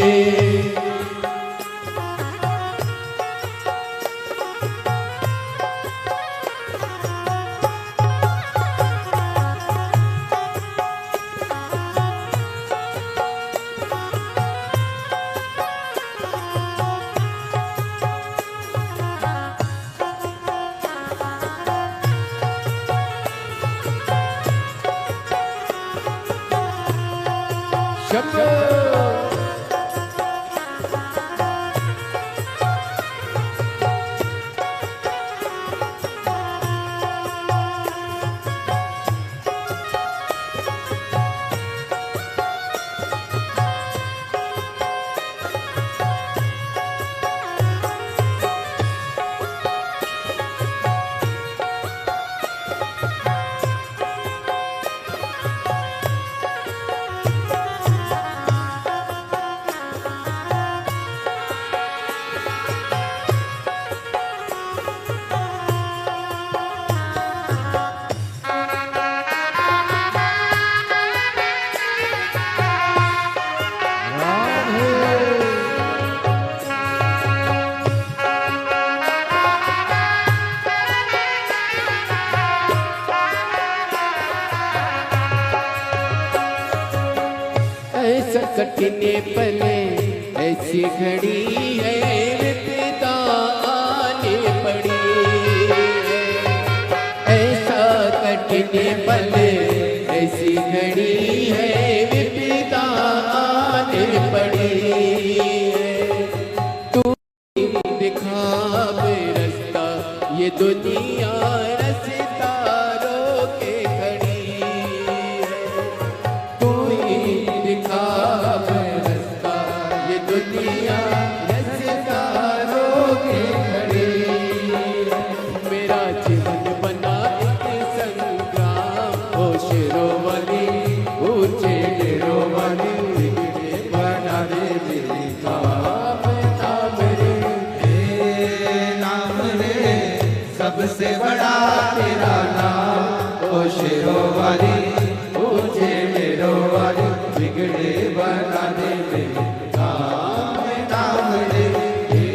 ऐसा कठिन पले ऐसी घड़ी है, विपदा आने पड़ी है। ऐसा कठिन पले ऐसी घड़ी है, विपदा आने पड़ी है। तू दिखा रास्ता, ये दुनिया रास्ता रोके खड़ी है। तू दिखा रास्ता, ये दुनिया रास्ता रोके खड़ी है। मेरा जीवन बना एक संग्राम, ओ शेरों वाली ऊंचे डेरों वाली, बिगड़े बना दे मेरे काम नाम रे, हे नाम रे। सबसे बड़ा तेरा नाम, ओ शेरों वाली ऊंचे डेरों वाली, बिगड़े बना दे मेरे काम नाम रे, हे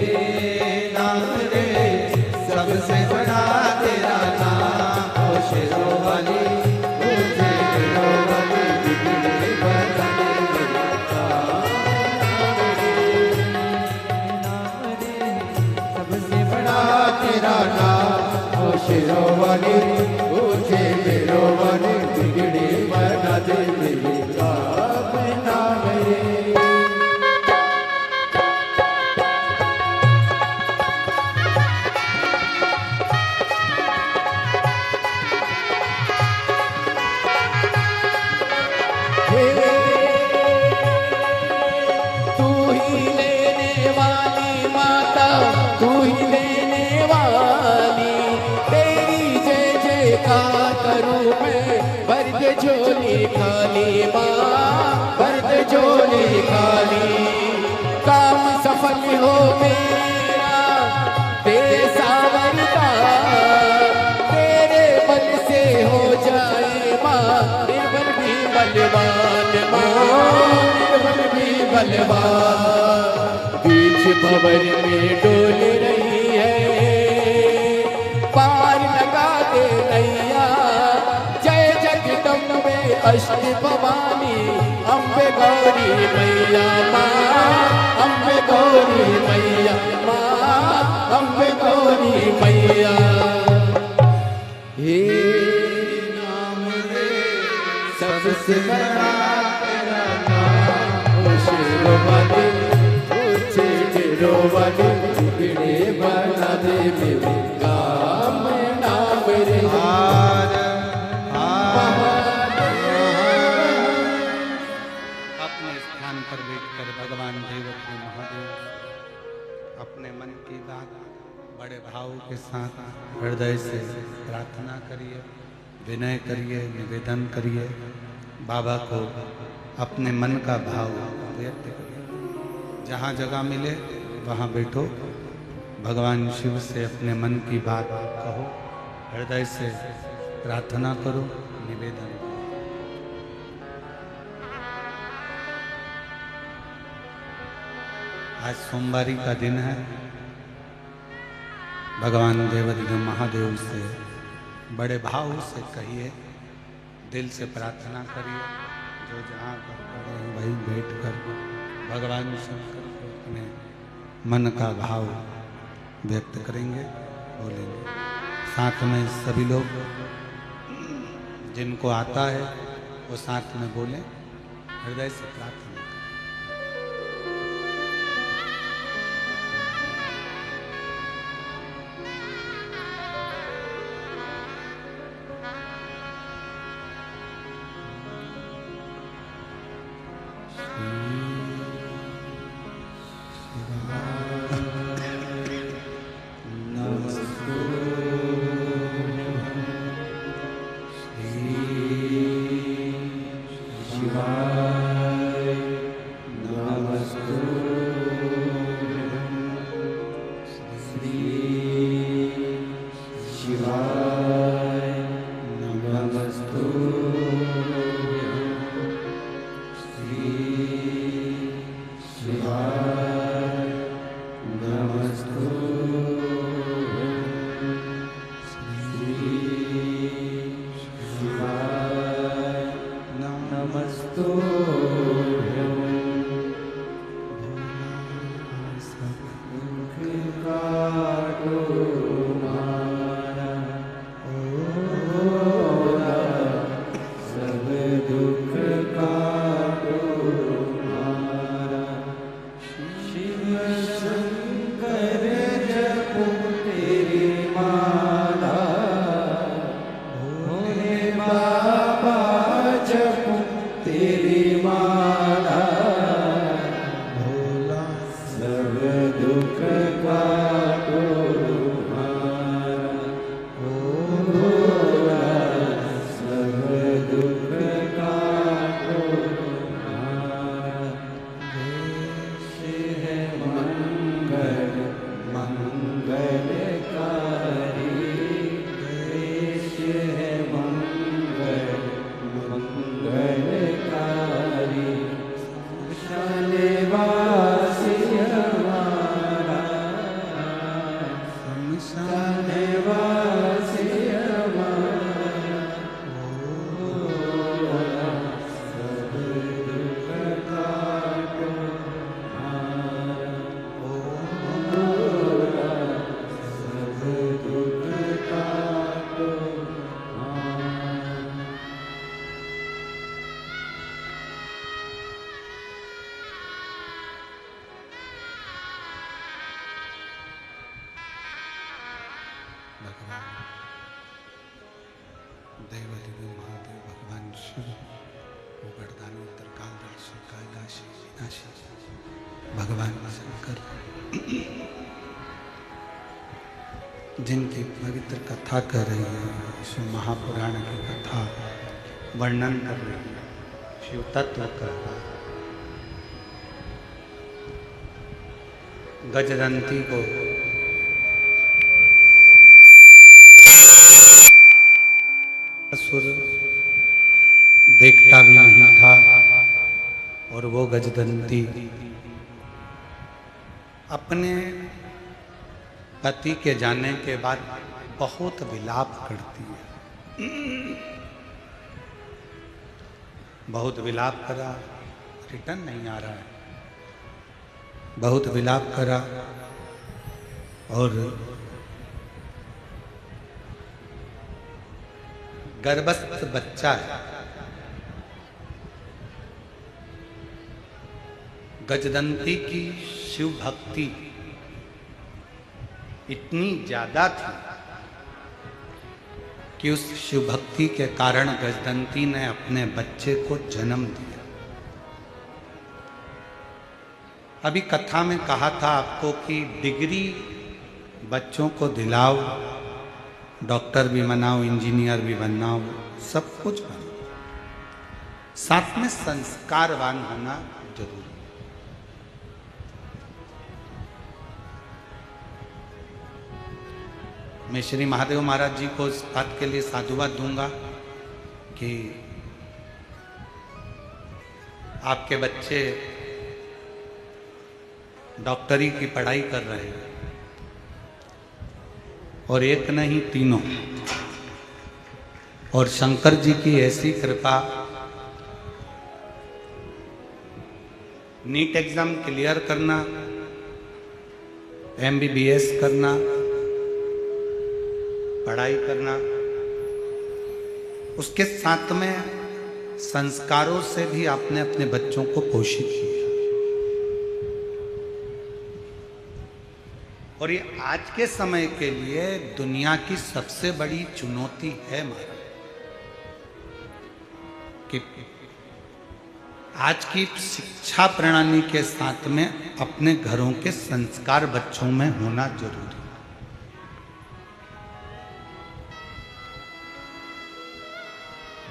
नाम रे। सबसे बड़ा तेरा नाम, ओ शेरों वाली ऊंचे डेरों वाली, बिगड़े बना दे मेरे काम नाम रे। सबसे बड़ा तेरा नाम, ओ शेरों वाली ऊंचे डेरों वाली, बिगड़े बना दे मेरे काम नाम रे। तू ही लेने वाली माता, तू ही लेने वाली, तेरी जय जयकार करूं मैं, भर दे झोली खाली माँ, भर दे झोली खाली। काम सफल हो मेरा तेरे सावरता, तेरे बल से हो जाए माँ, निर्बल भी बलवान माँ, निर्बल भी बलवान। बीच भंवर में डोल रही है, पार लगा दे नैया, जय जगदम्बे अष्ट भवानी अम्बे गौरी मैया माँ, अम्बे गौरी मैया माँ, अम्बे गौरी मैया। हे नाम रे सबसे बड़ा तेरा नाम, शेरवाली ऊंचे डेरों वाली बिगड़े बना दे मेरे काम, नाम रे अपने स्थान पर बैठकर भगवान देवकी महादेव अपने मन की बात बड़े भाव के साथ हृदय से प्रार्थना करिए, विनय करिए, निवेदन करिए, बाबा को अपने मन का भाव व्यक्त करिए। जहाँ जगह मिले वहाँ बैठो, भगवान शिव से अपने मन की बात कहो, हृदय से प्रार्थना करो, निवेदन करो। आज सोमवारी का दिन है। भगवान देवदेव महादेव से बड़े भाव से कहिए, दिल से प्रार्थना करिए। जो जहाँ पर खड़े हैं वहीं बैठकर भगवान शंकर को अपने मन का भाव व्यक्त करेंगे, बोलेंगे। साथ में सभी लोग जिनको आता है वो साथ में बोलें, हृदय से प्रार्थना। देवदेव महादेव भगवान शिव उगड़दानी उत्तरकालदर्शी कैलाशी विनाशी भगवान शंकर जिनकी पवित्र कथा कर रही है, शिव महापुराण की कथा वर्णन कर रही है, शिव तत्व कर रहा है। गजदंती को असुर देखता भी नहीं था और वो गजदंती अपने पति के जाने के बाद बहुत विलाप करती है। बहुत विलाप करा, रिटर्न नहीं आ रहा है। बहुत विलाप करा और गर्भस्थ बच्चा है। गजदंती की शिव भक्ति इतनी ज्यादा थी कि उस शिव भक्ति के कारण गजदंती ने अपने बच्चे को जन्म दिया। अभी कथा में कहा था आपको कि डिग्री बच्चों को दिलाओ, डॉक्टर भी बनाओ, इंजीनियर भी बनाओ, सब कुछ बनाओ, साथ में संस्कारवान होना जरूरी। मैं श्री महादेव महाराज जी को इस बात के लिए साधुवाद दूंगा कि आपके बच्चे डॉक्टरी की पढ़ाई कर रहे हैं और एक नहीं तीनों। और शंकर जी की ऐसी कृपा, नीट एग्जाम क्लियर करना, MBBS करना, पढ़ाई करना, उसके साथ में संस्कारों से भी आपने अपने बच्चों को पोषित किया। और ये आज के समय के लिए दुनिया की सबसे बड़ी चुनौती है महाराज कि आज की शिक्षा प्रणाली के साथ में अपने घरों के संस्कार बच्चों में होना जरूरी।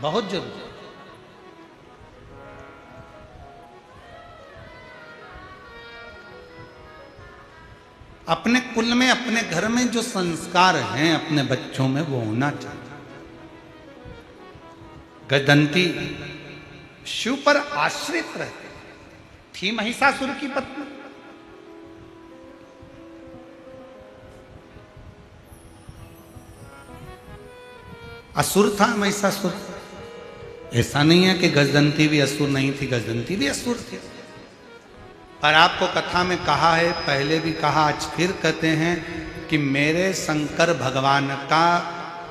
बहुत जरूरी। अपने कुल में, अपने घर में जो संस्कार हैं अपने बच्चों में वो होना चाहिए। गजदंती शिव पर आश्रित रहते थी, महिषासुर की पत्नी। असुर था महिषासुर। ऐसा नहीं है कि गजदंती भी असुर नहीं थी, गजदंती भी असुर थी। पर आपको कथा में कहा है, पहले भी कहा, आज फिर कहते हैं कि मेरे शंकर भगवान का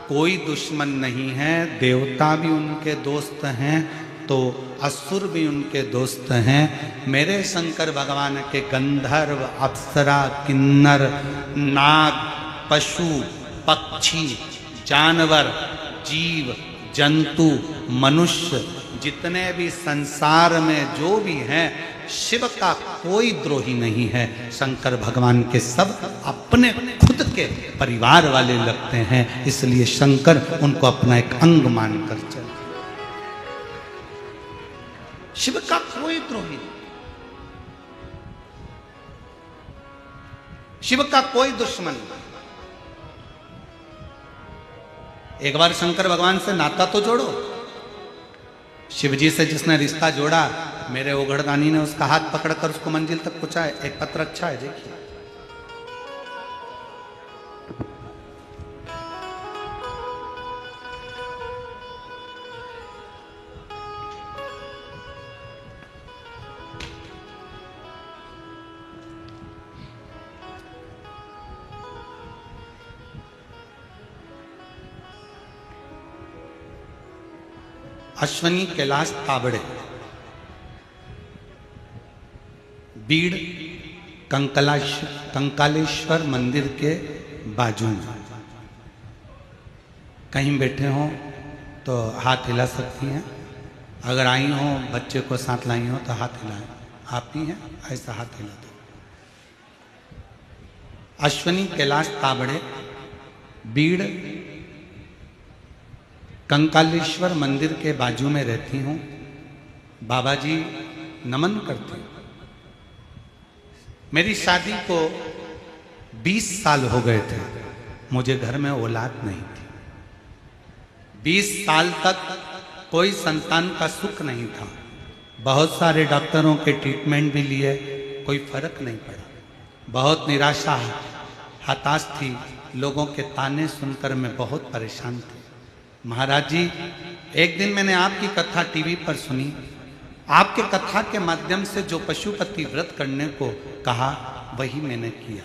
कोई दुश्मन नहीं है। देवता भी उनके दोस्त हैं तो असुर भी उनके दोस्त हैं। मेरे शंकर भगवान के गंधर्व, अप्सरा, किन्नर, नाग, पशु, पक्षी, जानवर, जीव, जंतु, मनुष्य, जितने भी संसार में जो भी हैं, शिव का कोई द्रोही नहीं है। शंकर भगवान के सब अपने खुद के परिवार वाले लगते हैं, इसलिए शंकर उनको अपना एक अंग मानकर चलते। शिव का कोई द्रोही नहीं, शिव का कोई दुश्मन नहीं। एक बार शंकर भगवान से नाता तो जोड़ो। शिव जी से जिसने रिश्ता जोड़ा, मेरे ओघड़दानी ने उसका हाथ पकड़कर उसको मंजिल तक पहुंचाया। एक पत्र अच्छा है, देखिए। अश्वनी कैलाश ताबड़े, बीड़ कंकालेश्वर मंदिर के बाजू में। कहीं बैठे हो तो हाथ हिला सकती हैं। अगर आई हो, बच्चे को साथ लाई हो तो हाथ हिलाएं। आप ही हैं, ऐसा हाथ हिला दो। अश्वनी कैलाश ताबड़े, बीड़ कंकालेश्वर मंदिर के बाजू में रहती हूँ। बाबा जी नमन करती हूँ। मेरी शादी को 20 साल हो गए थे, मुझे घर में औलाद नहीं थी। 20 साल तक कोई संतान का सुख नहीं था। बहुत सारे डॉक्टरों के ट्रीटमेंट भी लिए, कोई फर्क नहीं पड़ा। बहुत निराशा, हताश थी। लोगों के ताने सुनकर मैं बहुत परेशान थी। महाराज जी, एक दिन मैंने आपकी कथा टीवी पर सुनी। आपके कथा के माध्यम से जो पशुपति व्रत करने को कहा वही मैंने किया।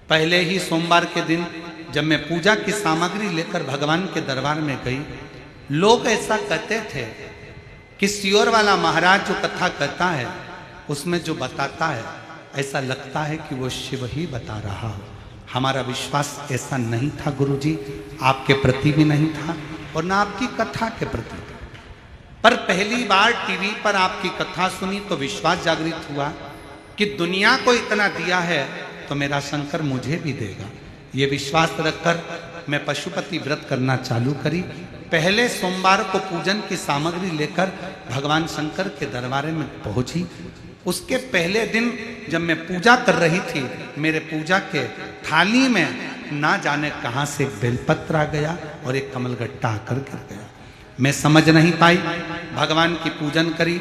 पहले ही सोमवार के दिन जब मैं पूजा की सामग्री लेकर भगवान के दरबार में गई, लोग ऐसा कहते थे कि सियोर वाला महाराज जो कथा कहता है उसमें जो बताता है ऐसा लगता है कि वो शिव ही बता रहा हो। हमारा विश्वास ऐसा नहीं था गुरुजी, आपके प्रति भी नहीं था और ना आपकी कथा के प्रति। पर पहली बार टीवी पर आपकी कथा सुनी तो विश्वास जागृत हुआ कि दुनिया को इतना दिया है तो मेरा शंकर मुझे भी देगा। ये विश्वास रखकर मैं पशुपति व्रत करना चालू करी। पहले सोमवार को पूजन की सामग्री लेकर भगवान शंकर के दरबार में पहुंची। उसके पहले दिन जब मैं पूजा कर रही थी, मेरे पूजा के थाली में ना जाने कहां से एक बेलपत्र आ गया और एक कमलगट्टा आकर गिर गया। मैं समझ नहीं पाई। भगवान की पूजन करी,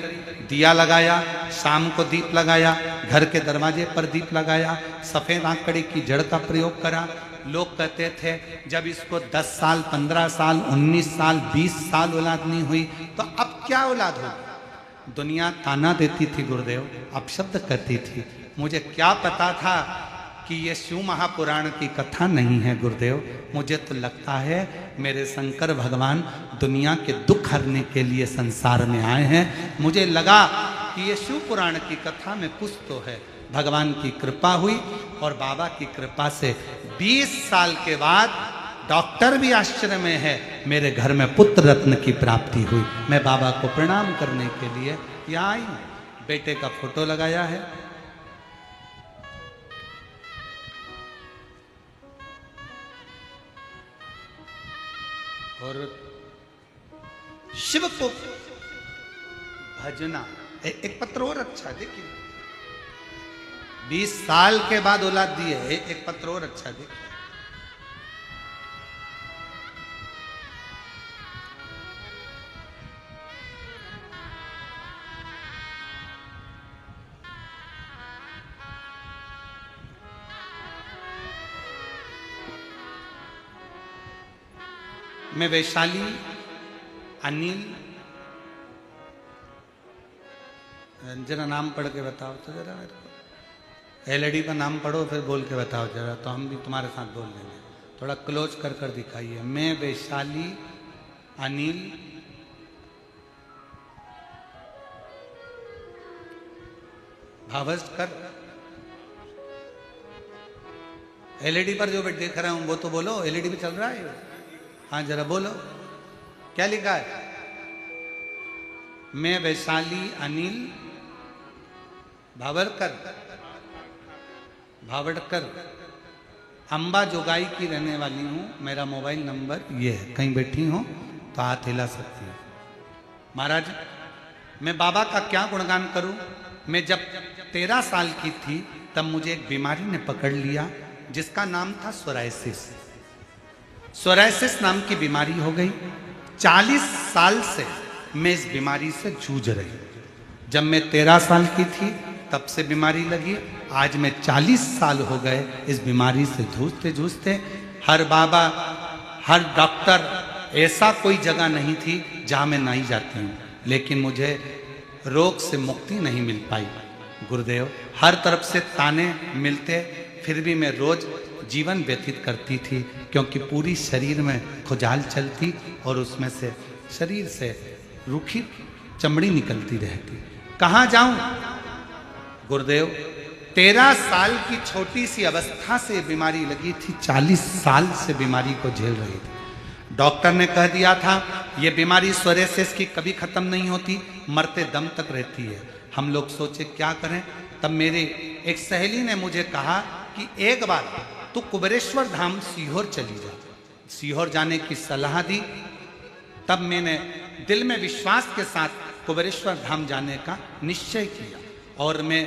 दिया लगाया, शाम को दीप लगाया, घर के दरवाजे पर दीप लगाया, सफेद आंकड़े की जड़ का प्रयोग करा। लोग कहते थे जब इसको 10 साल, 15 साल, 19 साल, 20 साल औलाद नहीं हुई तो अब क्या औलाद होगी। दुनिया ताना देती थी गुरुदेव, अपशब्द कहती थी। मुझे क्या पता था कि ये शिव महापुराण की कथा नहीं है गुरुदेव। मुझे तो लगता है मेरे शंकर भगवान दुनिया के दुख हरने के लिए संसार में आए हैं। मुझे लगा कि ये शिव पुराण की कथा में कुछ तो है। भगवान की कृपा हुई और बाबा की कृपा से 20 साल के बाद डॉक्टर भी आश्चर्य में है, मेरे घर में पुत्र रत्न की प्राप्ति हुई। मैं बाबा को प्रणाम करने के लिए यहाँ आई हूँ। बेटे का फोटो लगाया है। और शिव को भजना एक पत्र और अच्छा, देखिए 20 साल के बाद औलाद दी है। एक पत्र और अच्छा, देखिए मैं वैशाली अनिल, जरा नाम पढ़ के बताओ तो जरा मेरे को। एलईडी का नाम पढ़ो फिर बोल के बताओ जरा, तो हम भी तुम्हारे साथ बोल लेंगे। थोड़ा क्लोज कर कर दिखाइए। मैं वैशाली अनिल भावस्कर। एलईडी पर जो देख रहा हूं वो तो बोलो, एलईडी पे चल रहा है। हाँ जरा बोलो, क्या लिखा है। मैं वैशाली अनिल भावड़कर अंबा जोगाई की रहने वाली हूँ। मेरा मोबाइल नंबर ये है, कहीं बैठी हो तो हाथ हिला सकती है। महाराज मैं बाबा का क्या गुणगान करूं। मैं जब 13 साल की थी तब मुझे एक बीमारी ने पकड़ लिया जिसका नाम था सोरायसिस। सोरायसिस नाम की बीमारी हो गई। 40 साल से मैं इस बीमारी से जूझ रही। जब मैं 13 साल की थी तब से बीमारी लगी। आज मैं 40 साल हो गए इस बीमारी से जूझते जूझते। हर बाबा, हर डॉक्टर, ऐसा कोई जगह नहीं थी जहाँ मैं नहीं जाती हूँ, लेकिन मुझे रोग से मुक्ति नहीं मिल पाई। गुरुदेव हर तरफ से ताने मिलते, फिर भी मैं रोज जीवन व्यतीत करती थी क्योंकि पूरी शरीर में खुजाल चलती और उसमें से शरीर से रूखी चमड़ी निकलती रहती। कहाँ जाऊं गुरुदेव। 13 साल की छोटी सी अवस्था से बीमारी लगी थी, 40 साल से बीमारी को झेल रही थी। डॉक्टर ने कह दिया था ये बीमारी सोरायसिस की कभी खत्म नहीं होती, मरते दम तक रहती है। हम लोग सोचे क्या करें। तब मेरी एक सहेली ने मुझे कहा कि एक बार तू कुबेरेश्वर धाम सीहोर चली जा। सीहोर जाने की सलाह दी। तब मैंने दिल में विश्वास के साथ कुबेरेश्वर धाम जाने का निश्चय किया और मैं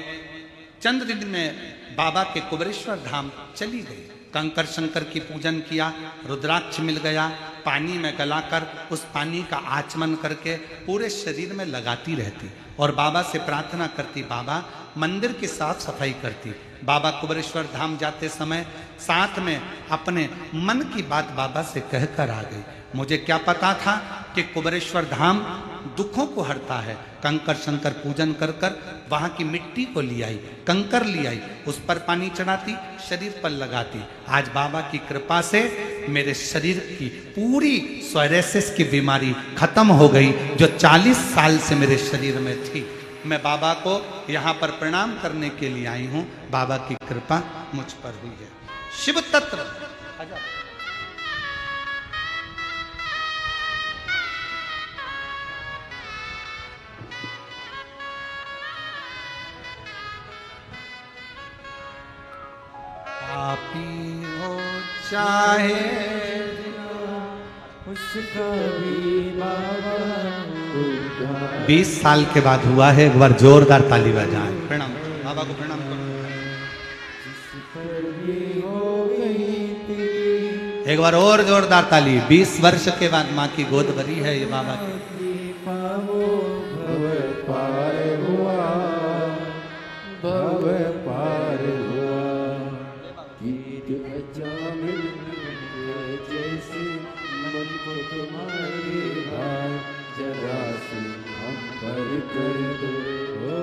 चंद दिन में बाबा के कुबेरेश्वर धाम चली गई। कंकर शंकर की पूजन किया, रुद्राक्ष मिल गया, पानी में गलाकर उस पानी का आचमन करके पूरे शरीर में लगाती रहती और बाबा से प्रार्थना करती, बाबा मंदिर की साफ सफाई करती। बाबा कुबेरेश्वर धाम जाते समय साथ में अपने मन की बात बाबा से कहकर आ गई। मुझे क्या पता था कि कुबेरेश्वर धाम दुखों को हरता है। कंकर शंकर पूजन कर कर वहां की मिट्टी को ले आई, कंकर ले आई, उस पर पानी चढ़ाती, शरीर पर लगाती। आज बाबा की कृपा से मेरे शरीर की पूरी सोरायसिस की बीमारी खत्म हो गई, जो 40 साल से मेरे शरीर में थी। मैं बाबा को यहाँ पर प्रणाम करने के लिए आई हूँ। बाबा की कृपा मुझ पर हुई है। शिव तत्व पापी हो चाहे उसका भी बाबा उद्धार। 20 साल के बाद हुआ है। एक बार जोरदार ताली बजाएं। प्रणाम बाबा को, प्रणाम करो। जिस पर भी हो गई तेरी एक बार और जोरदार ताली। 20 वर्ष के बाद माँ की गोद भरी है ये बाबा की। पावो भव पार हुआ, भव पार हुआ। गीत अजामिल जैसे मन को तुम्हारे भाई, जरा सी हम पर कर दो, ओ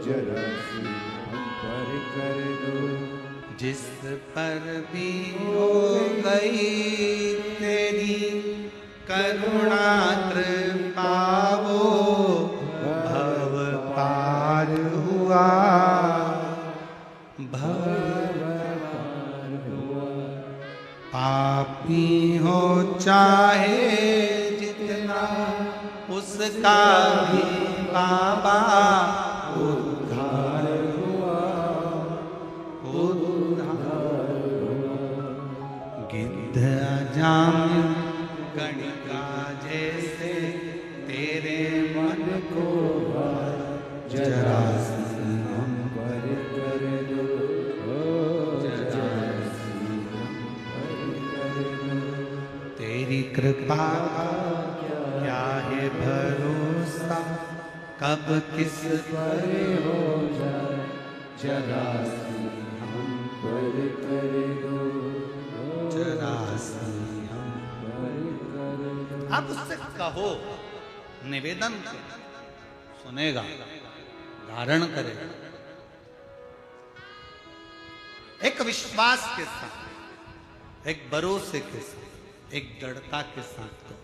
जरा सी हम पर कर दो। जिस पर भी हो गई तेरी करुणा कृपा, वो भव पार हुआ, भव पापी हो चाहे जितना उसका भी बाबा उद्धार हुआ, उद्धार हुआ। गिद्ध अजामिल गणिका जैसे तेरे मन को जरा सी हम पर कर दो, ओ जरा सी हम पर कर दो। तेरी कृपा क्या है भरोसा, कब किस पर हो जाए, जरा सी हम पर कर दो, ओ जरा सी हम। पर कर दो। आप उससे कहो, निवेदन करो, सुनेगा, धारण करेगा। एक विश्वास के साथ, एक भरोसे के साथ, एक दृढ़ता के साथ। तो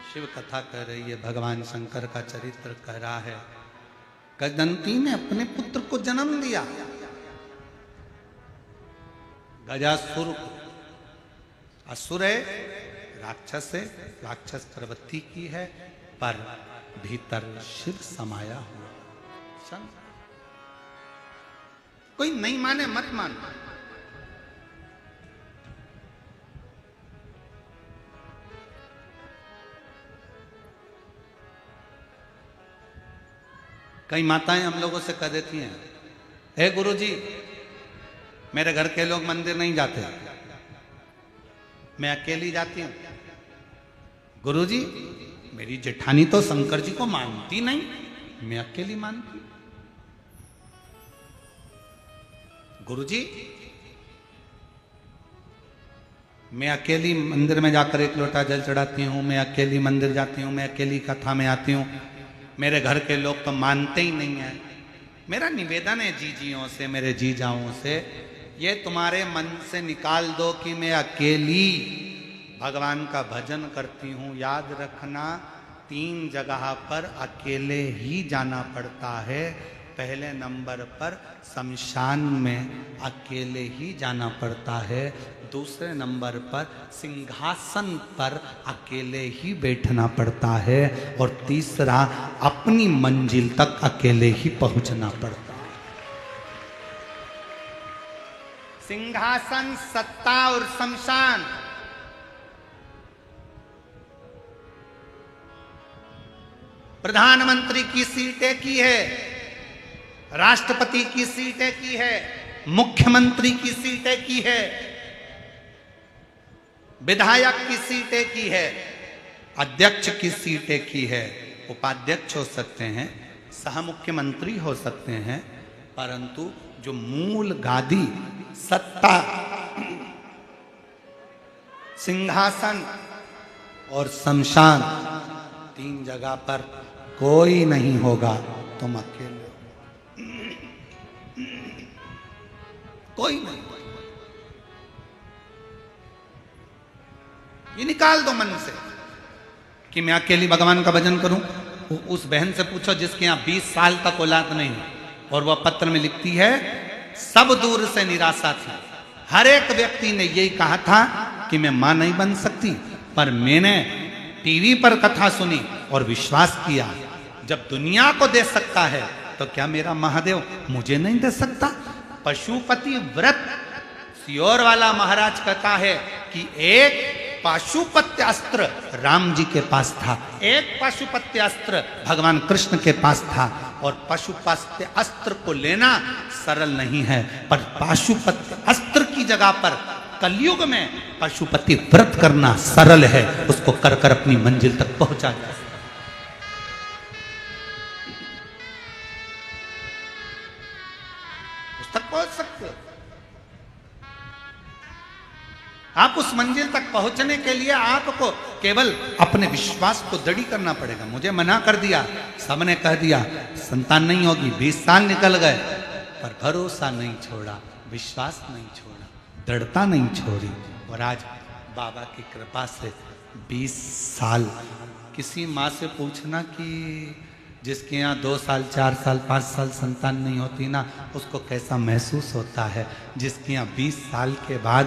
शिव कथा कह रही है, भगवान शंकर का चरित्र कह रहा है। गजंती ने अपने पुत्र को जन्म दिया, गजासुर को। असुर है, राक्षस है, राक्षस प्रवृत्ति की है, पर भीतर शिव समाया हुआ। शंकर कोई नहीं माने मत मान, कई माताएं हम लोगों से कह देती हैं, हे गुरुजी मेरे घर के लोग मंदिर नहीं जाते, मैं अकेली जाती हूं। गुरुजी मेरी जेठानी तो शंकर जी को मानती नहीं, मैं अकेली मानती। गुरुजी मैं अकेली मंदिर में जाकर एक लोटा जल चढ़ाती हूं, मैं अकेली मंदिर जाती हूं, मैं अकेली कथा में आती हूं, मेरे घर के लोग तो मानते ही नहीं है। मेरा निवेदन है जीजियों से, मेरे जीजाओं से, ये तुम्हारे मन से निकाल दो कि मैं अकेली भगवान का भजन करती हूँ। याद रखना 3 जगह पर अकेले ही जाना पड़ता है। पहले नंबर पर शमशान में अकेले ही जाना पड़ता है, दूसरे नंबर पर सिंहासन पर अकेले ही बैठना पड़ता है, और तीसरा अपनी मंजिल तक अकेले ही पहुंचना पड़ता है। सिंहासन, सत्ता और शमशान प्रधानमंत्री की सीट एक ही है, राष्ट्रपति की सीट एक ही है, मुख्यमंत्री की सीट एक ही है, विधायक की सीट एक ही है, अध्यक्ष की सीट एक ही है। उपाध्यक्ष हो सकते हैं, सह मुख्यमंत्री हो सकते हैं, परंतु जो मूल गादी, सत्ता, सिंहासन और शमशान, तीन जगह पर कोई नहीं होगा। तुम अकेले, कोई नहीं। ये निकाल दो मन से कि मैं अकेली भगवान का भजन करूं। उस बहन से पूछो जिसके यहां 20 साल तक औलाद नहीं, और वह पत्र में लिखती है, सब दूर से निराशा थी। हर एक व्यक्ति ने यही कहा था कि मैं मां नहीं बन सकती, पर मैंने टीवी पर कथा सुनी और विश्वास किया, जब दुनिया को दे सकता है तो क्या मेरा महादेव मुझे नहीं दे सकता। पशुपति व्रत सियोर वाला महाराज कहता है कि एक पाशुपत्य अस्त्र राम जी के पास था, एक पाशुपत्य अस्त्र भगवान कृष्ण के पास था, और पाशुपत्य अस्त्र को लेना सरल नहीं है, पर पाशुपत्य अस्त्र की जगह पर कलयुग में पशुपति व्रत करना सरल है। उसको कर कर अपनी मंजिल तक पहुंचा जा सकता। उस तक पहुंच सकते हो आप। उस मंजिल तक पहुंचने के लिए आपको केवल अपने विश्वास को दृढ़ करना पड़ेगा। मुझे मना कर दिया, सबने कह दिया संतान नहीं होगी, 20 साल निकल गए, पर भरोसा नहीं छोड़ा, विश्वास नहीं छोड़ा, दृढ़ता नहीं छोड़ी, और आज बाबा की कृपा से 20 साल। किसी माँ से पूछना कि जिसके यहाँ 2 साल 4 साल 5 साल संतान नहीं होती ना, उसको कैसा महसूस होता है। जिसके यहाँ 20 साल के बाद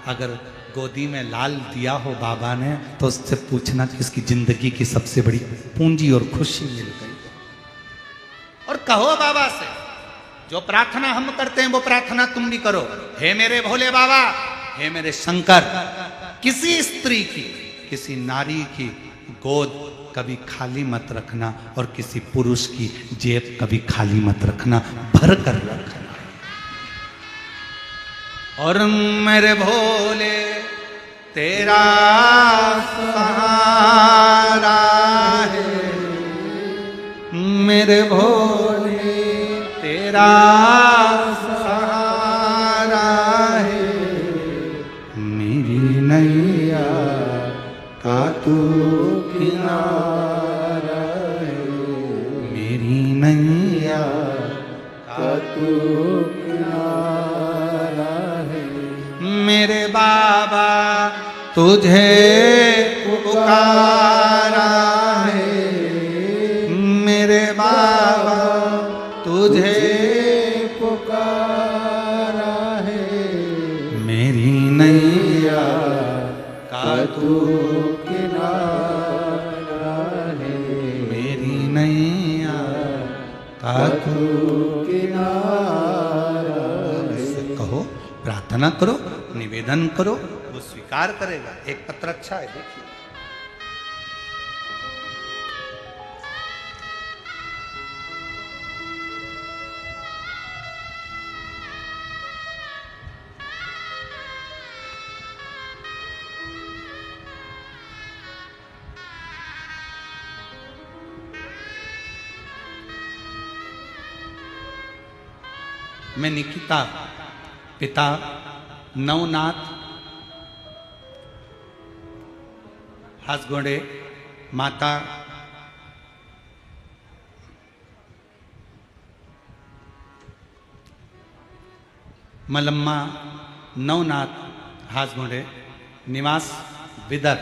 अगर गोदी में लाल दिया हो बाबा ने, तो उससे पूछना कि उसकी जिंदगी की सबसे बड़ी पूंजी और खुशी मिल गई। और कहो बाबा से, जो प्रार्थना हम करते हैं वो प्रार्थना तुम भी करो। हे मेरे भोले बाबा, हे मेरे शंकर, किसी स्त्री की, किसी नारी की गोद कभी खाली मत रखना, और किसी पुरुष की जेब कभी खाली मत रखना, भर कर रखना। और मेरे भोले तेरा सहारा है, मेरे भोले तेरा सहारा है, मेरी नैया का तू किनारा है, मेरी नैया का तू किनारा है। मेरे बाबा तुझे पुकारा है, मेरे बाबा तुझे पुकारा है, मेरी नैया का तू किनारा है, मेरी नैया का तू किनारा है। कहो, प्रार्थना करो, निवेदन करो, वो स्वीकार करेगा। एक पत्र अच्छा है, देखिए। मैं निकिता, पिता नवनाथ हासगोड़े, माता मलम्मा नवनाथ हासगोड़े, निवास बिदर,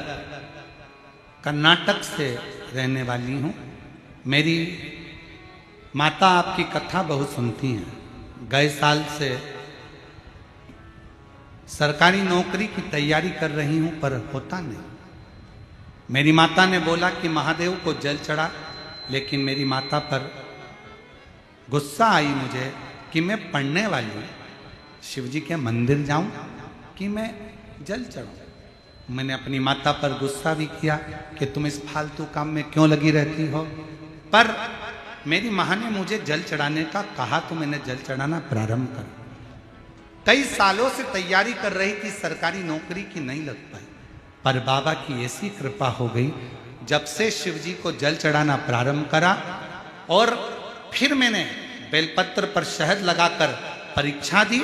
कर्नाटक से रहने वाली हूँ। मेरी माता आपकी कथा बहुत सुनती हैं। गए साल से सरकारी नौकरी की तैयारी कर रही हूं, पर होता नहीं। मेरी माता ने बोला कि महादेव को जल चढ़ा, लेकिन मेरी माता पर गुस्सा आई मुझे कि मैं पढ़ने वाली हूं, शिवजी के मंदिर जाऊं कि मैं जल चढ़ाऊं। मैंने अपनी माता पर गुस्सा भी किया कि तुम इस फालतू काम में क्यों लगी रहती हो, पर मेरी माँ ने मुझे जल चढ़ाने का कहा तो मैंने जल चढ़ाना प्रारंभ कर। कई सालों से तैयारी कर रही थी, सरकारी नौकरी की नहीं लग पाई, पर बाबा की ऐसी कृपा हो गई, जब से शिव जी को जल चढ़ाना प्रारंभ करा और फिर मैंने बेलपत्र पर शहद लगाकर परीक्षा दी,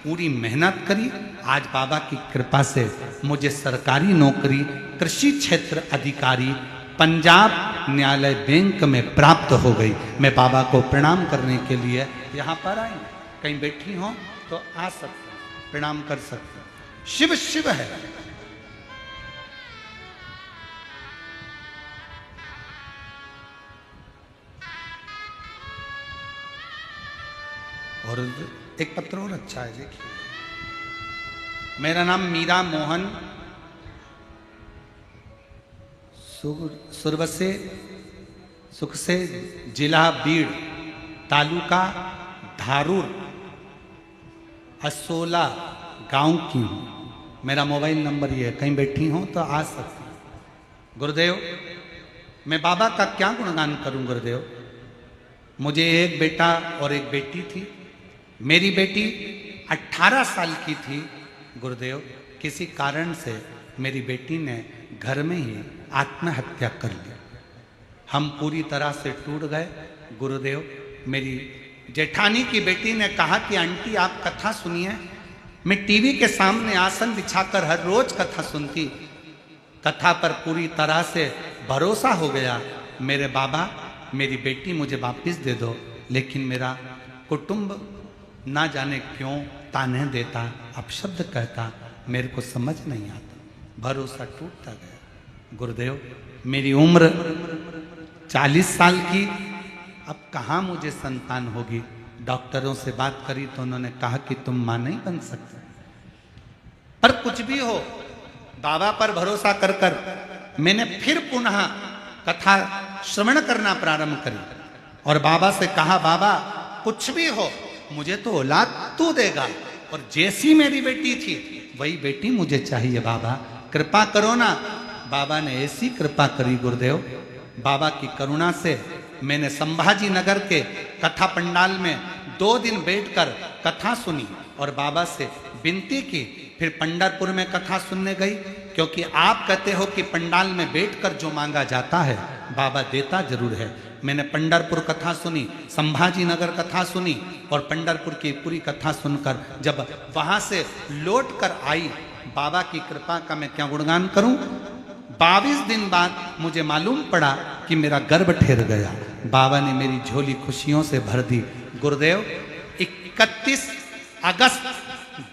पूरी मेहनत करी। आज बाबा की कृपा से मुझे सरकारी नौकरी कृषि क्षेत्र अधिकारी पंजाब न्यायालय बैंक में प्राप्त हो गई। मैं बाबा को प्रणाम करने के लिए यहाँ पर आई। कहीं बैठी हो तो आ सकते, प्रणाम कर सकते। शिव शिव है। और एक पत्र और अच्छा है, देखिए। मेरा नाम मीरा मोहन, सुरवसे सुख से, जिला बीड़, तालुका धारूर, असोला गांव की हूँ। मेरा मोबाइल नंबर ये है, कहीं बैठी हूँ तो आ सकती। गुरुदेव, मैं बाबा का क्या गुणगान करूं गुरुदेव। मुझे एक बेटा और एक बेटी थी। मेरी बेटी 18 साल की थी गुरुदेव। किसी कारण से मेरी बेटी ने घर में ही आत्महत्या कर ली। हम पूरी तरह से टूट गए गुरुदेव। मेरी जेठानी की बेटी ने कहा कि आंटी आप कथा सुनिए। मैं टीवी के सामने आसन बिछाकर हर रोज कथा सुनती। कथा पर पूरी तरह से भरोसा हो गया। मेरे बाबा, मेरी बेटी मुझे वापिस दे दो। लेकिन मेरा कुटुंब ना जाने क्यों ताने देता, अपशब्द कहता, मेरे को समझ नहीं आता। भरोसा टूटता गया गुरुदेव। मेरी उम्र 40 साल की, अब कहाँ मुझे संतान होगी। डॉक्टरों से बात करी तो उन्होंने कहा कि तुम मां नहीं बन सकते। पर कुछ भी हो, बाबा पर भरोसा कर कर मैंने फिर पुनः कथा श्रवण करना प्रारंभ करी और बाबा से कहा, बाबा कुछ भी हो मुझे तो औलाद तू देगा, और जैसी मेरी बेटी थी वही बेटी मुझे चाहिए। बाबा कृपा करो ना। बाबा ने ऐसी कृपा करी गुरुदेव। बाबा की करुणा से मैंने संभाजी नगर के कथा पंडाल में 2 दिन बैठकर कथा सुनी और बाबा से विनती की। फिर पंढरपुर में कथा सुनने गई, क्योंकि आप कहते हो कि पंडाल में बैठकर जो मांगा जाता है बाबा देता जरूर है। मैंने पंढरपुर कथा सुनी, संभाजी नगर कथा सुनी और पंढरपुर की पूरी कथा सुनकर जब वहां से लौट कर आई, बाबा की कृपा का मैं क्या गुणगान करूं। 22 दिन बाद मुझे मालूम पड़ा कि मेरा गर्भ ठहर गया। बाबा ने मेरी झोली खुशियों से भर दी गुरुदेव। 31 अगस्त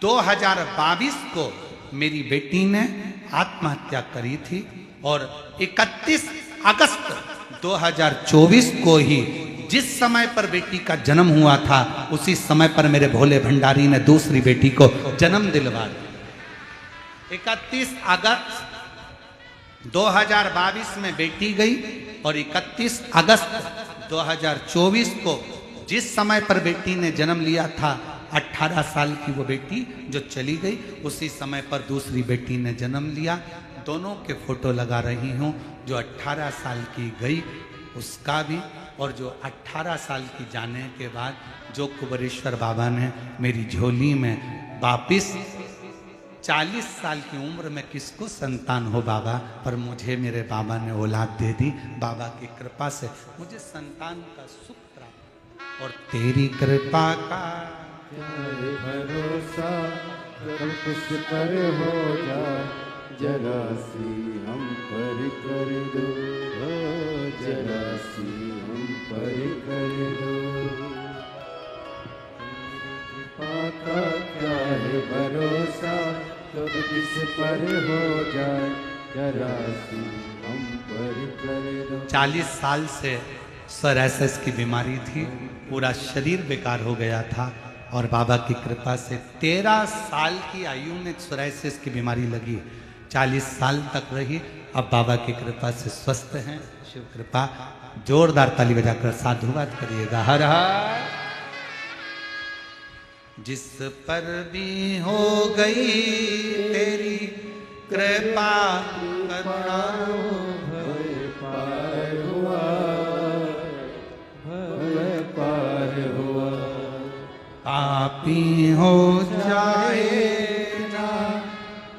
2022 को मेरी बेटी ने आत्महत्या करी थी और 31 अगस्त 2024 को ही जिस समय पर बेटी का जन्म हुआ था उसी समय पर मेरे भोले भंडारी ने दूसरी बेटी को जन्म दिलवा दिया। 31 अगस्त 2022 में बेटी गई और 31 अगस्त 2024 को जिस समय पर बेटी ने जन्म लिया था, 18 साल की वो बेटी जो चली गई, उसी समय पर दूसरी बेटी ने जन्म लिया। दोनों के फोटो लगा रही हूँ। जो 18 साल की गई उसका भी, और जो 18 साल की जाने के बाद जो कुबेरेश्वर बाबा ने मेरी झोली में वापिस 40 साल की उम्र में किसको संतान हो बाबा, पर मुझे मेरे बाबा ने औलाद दे दी। बाबा की कृपा से मुझे संतान का सुख प्राप्त, और तेरी कृपा का भरोसा कब कुछ पर हो जाए, जरा सी हम पर कर दो, जरा सी हम पर कर दो। कृपा का क्या है भरोसा कब किस पर हो जाए, जरा सी हम पर कर दो। 40 साल से सोरायसिस की बीमारी थी, पूरा शरीर बेकार हो गया था, और बाबा की कृपा से 13 साल की आयु में सोरायसिस की बीमारी लगी, 40 साल तक रही। अब बाबा की कृपा से स्वस्थ हैं। शिव कृपा। जोरदार ताली बजाकर साधुवाद करिएगा। हर हर। जिस पर भी हो गई तेरी कृपा करुणा, भय पार हुआ पापी हो जाए ना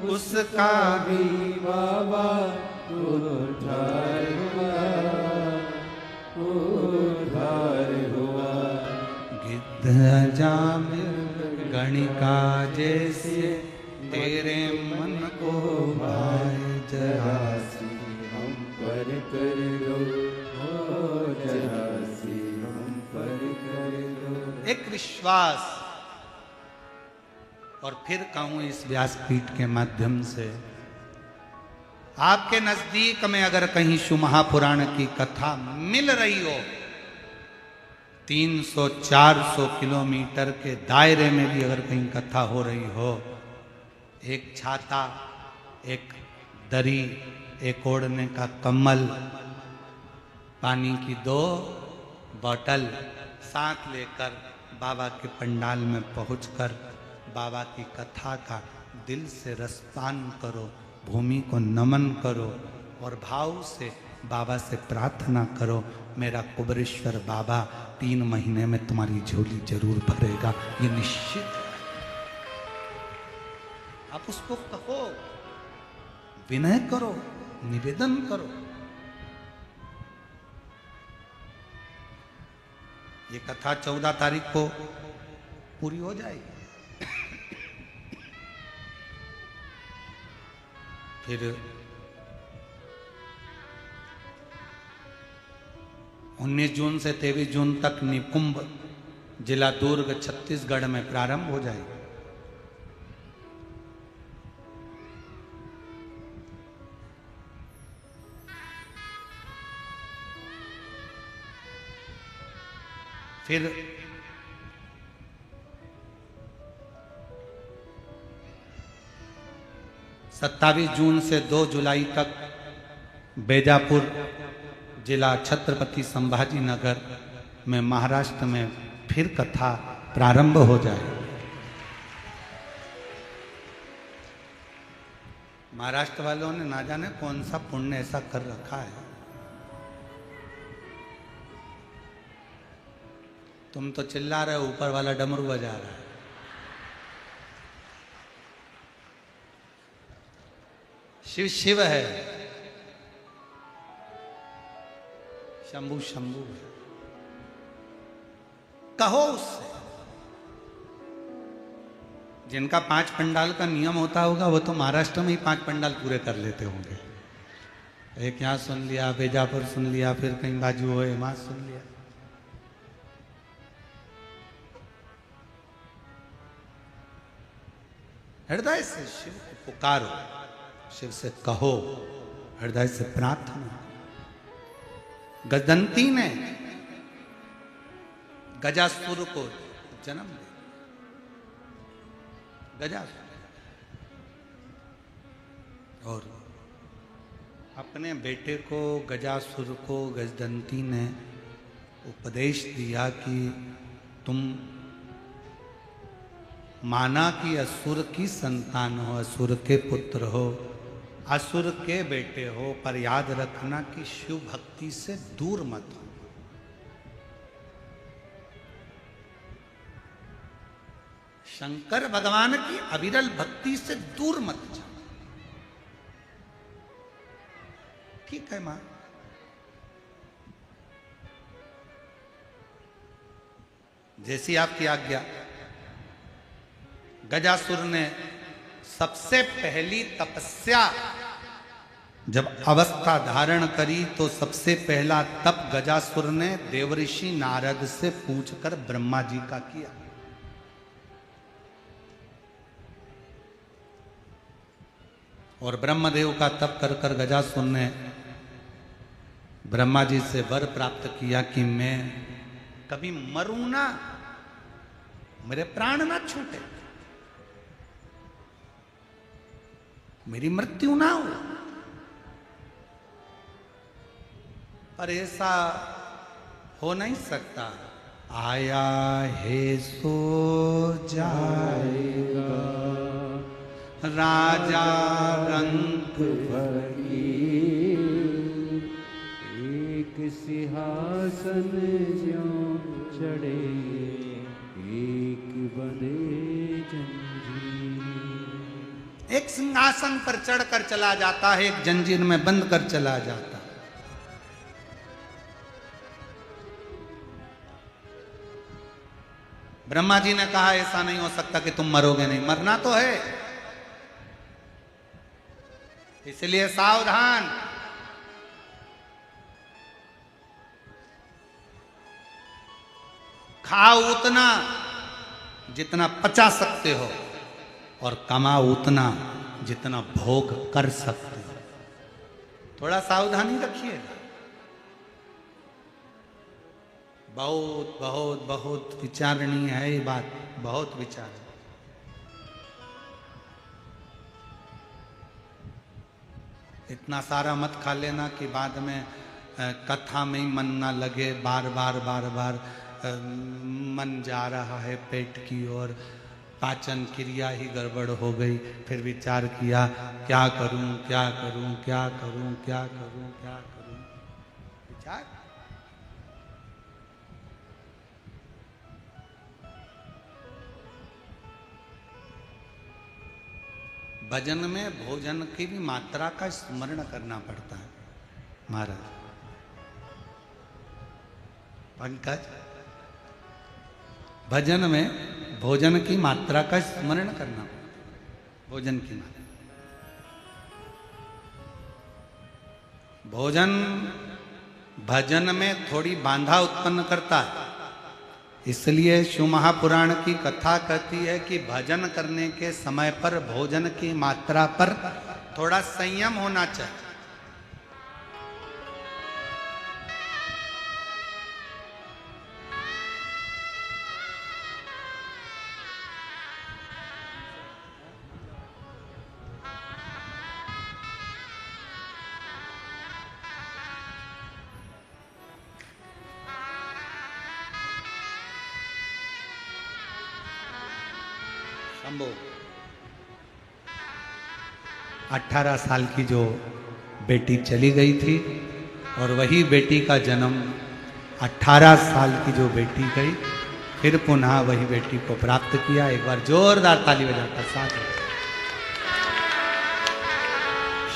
उसका भी बाबा उद्धार हुआ गिद्ध जामिल गणिका जैसे तेरे मन को भाए जरा सी हम पर कर दो हो जरा सी हम पर कर दो। एक विश्वास। और फिर कहूं इस व्यासपीठ के माध्यम से, आपके नजदीक में अगर कहीं शिव महापुराण की कथा मिल रही हो, 300-400 किलोमीटर के दायरे में भी अगर कहीं कथा हो रही हो, एक छाता, एक दरी, एक ओढ़ने का कम्बल, पानी की 2 बोतल साथ लेकर बाबा के पंडाल में पहुंचकर बाबा की कथा का दिल से रसपान करो, भूमि को नमन करो और भाव से बाबा से प्रार्थना करो, मेरा कुबरेश्वर बाबा 3 महीने में तुम्हारी झोली जरूर भरेगा, ये निश्चित है। आप उसको कहो, विनय करो, निवेदन करो। ये कथा 14 तारीख को पूरी हो जाएगी। फिर 19 जून से 23 जून तक निकुंभ जिला दुर्ग छत्तीसगढ़ में प्रारंभ हो जाएगी। फिर 27 जून से 2 जुलाई तक बेजापुर जिला छत्रपति संभाजी नगर में महाराष्ट्र में फिर कथा प्रारंभ हो जाए। महाराष्ट्र वालों ने ना जाने कौन सा पुण्य ऐसा कर रखा है, तुम तो चिल्ला रहे हो, ऊपर वाला डमरू बजा रहा है। शिव शिव है, शंभु शंभु है। कहो उससे। जिनका 5 पंडाल का नियम होता होगा वो तो महाराष्ट्र में ही 5 पंडाल पूरे कर लेते होंगे। एक यहाँ सुन लिया, बेजापुर सुन लिया, फिर कहीं बाजू हो वहां सुन लिया। हृदय से शिव को पुकारो, शिव से कहो, हृदय से प्रार्थना। गजदंती ने गजासुर को जन्म दिया। गजासुर और अपने बेटे को गजासुर को गजदंती ने उपदेश दिया कि तुम माना कि असुर की संतान हो, असुर के पुत्र हो, असुर के बेटे हो, पर याद रखना कि शिव भक्ति से दूर मत हो। शंकर भगवान की अविरल भक्ति से दूर मत जाओ। ठीक है मां, जैसी आपकी आज्ञा। गजासुर ने सबसे पहली तपस्या जब अवस्था धारण करी तो सबसे पहला तप गजासुर ने देवऋषि नारद से पूछकर ब्रह्मा जी का किया। और ब्रह्मदेव का तप कर कर गजासुर ने ब्रह्मा जी से वर प्राप्त किया कि मैं कभी मरूं ना, मेरे प्राण ना छूटे, मेरी मृत्यु ना हो। पर ऐसा हो नहीं सकता। आया है सो जाएगा राजा रंग फकीर, एक सिंहासन ज्यों चढ़े एक बंधे जंजीर। एक सिंहासन पर चढ़कर चला जाता है, एक जंजीर में बंद कर चला जाता है। ब्रह्मा जी ने कहा ऐसा नहीं हो सकता कि तुम मरोगे नहीं, मरना तो है, इसलिए सावधान। खाओ उतना जितना पचा सकते हो और कमाओ उतना जितना भोग कर सकते हो। थोड़ा सावधानी रखिएगा। बहुत बहुत बहुत विचारणीय है ये बात, बहुत विचार। इतना सारा मत खा लेना कि बाद में कथा में ही मन ना लगे, बार बार बार बार मन जा रहा है पेट की ओर, पाचन क्रिया ही गड़बड़ हो गई, फिर विचार किया क्या करूं क्या करूं क्या करूं क्या करूं क्या करूं, विचार। भजन में भोजन की भी मात्रा का स्मरण करना पड़ता है महाराज। पंकज, भजन में भोजन की मात्रा का स्मरण करना पड़ता है। भोजन की मात्रा, भोजन भजन में थोड़ी बाधा उत्पन्न करता है। इसलिए शिव महापुराण की कथा कहती है कि भजन करने के समय पर भोजन की मात्रा पर थोड़ा संयम होना चाहिए। शंभो 18 साल की जो बेटी चली गई थी और वही बेटी का जन्म 18 साल की जो बेटी गई, फिर पुनः वही बेटी को प्राप्त किया। एक बार जोरदार ताली बजाकर साथ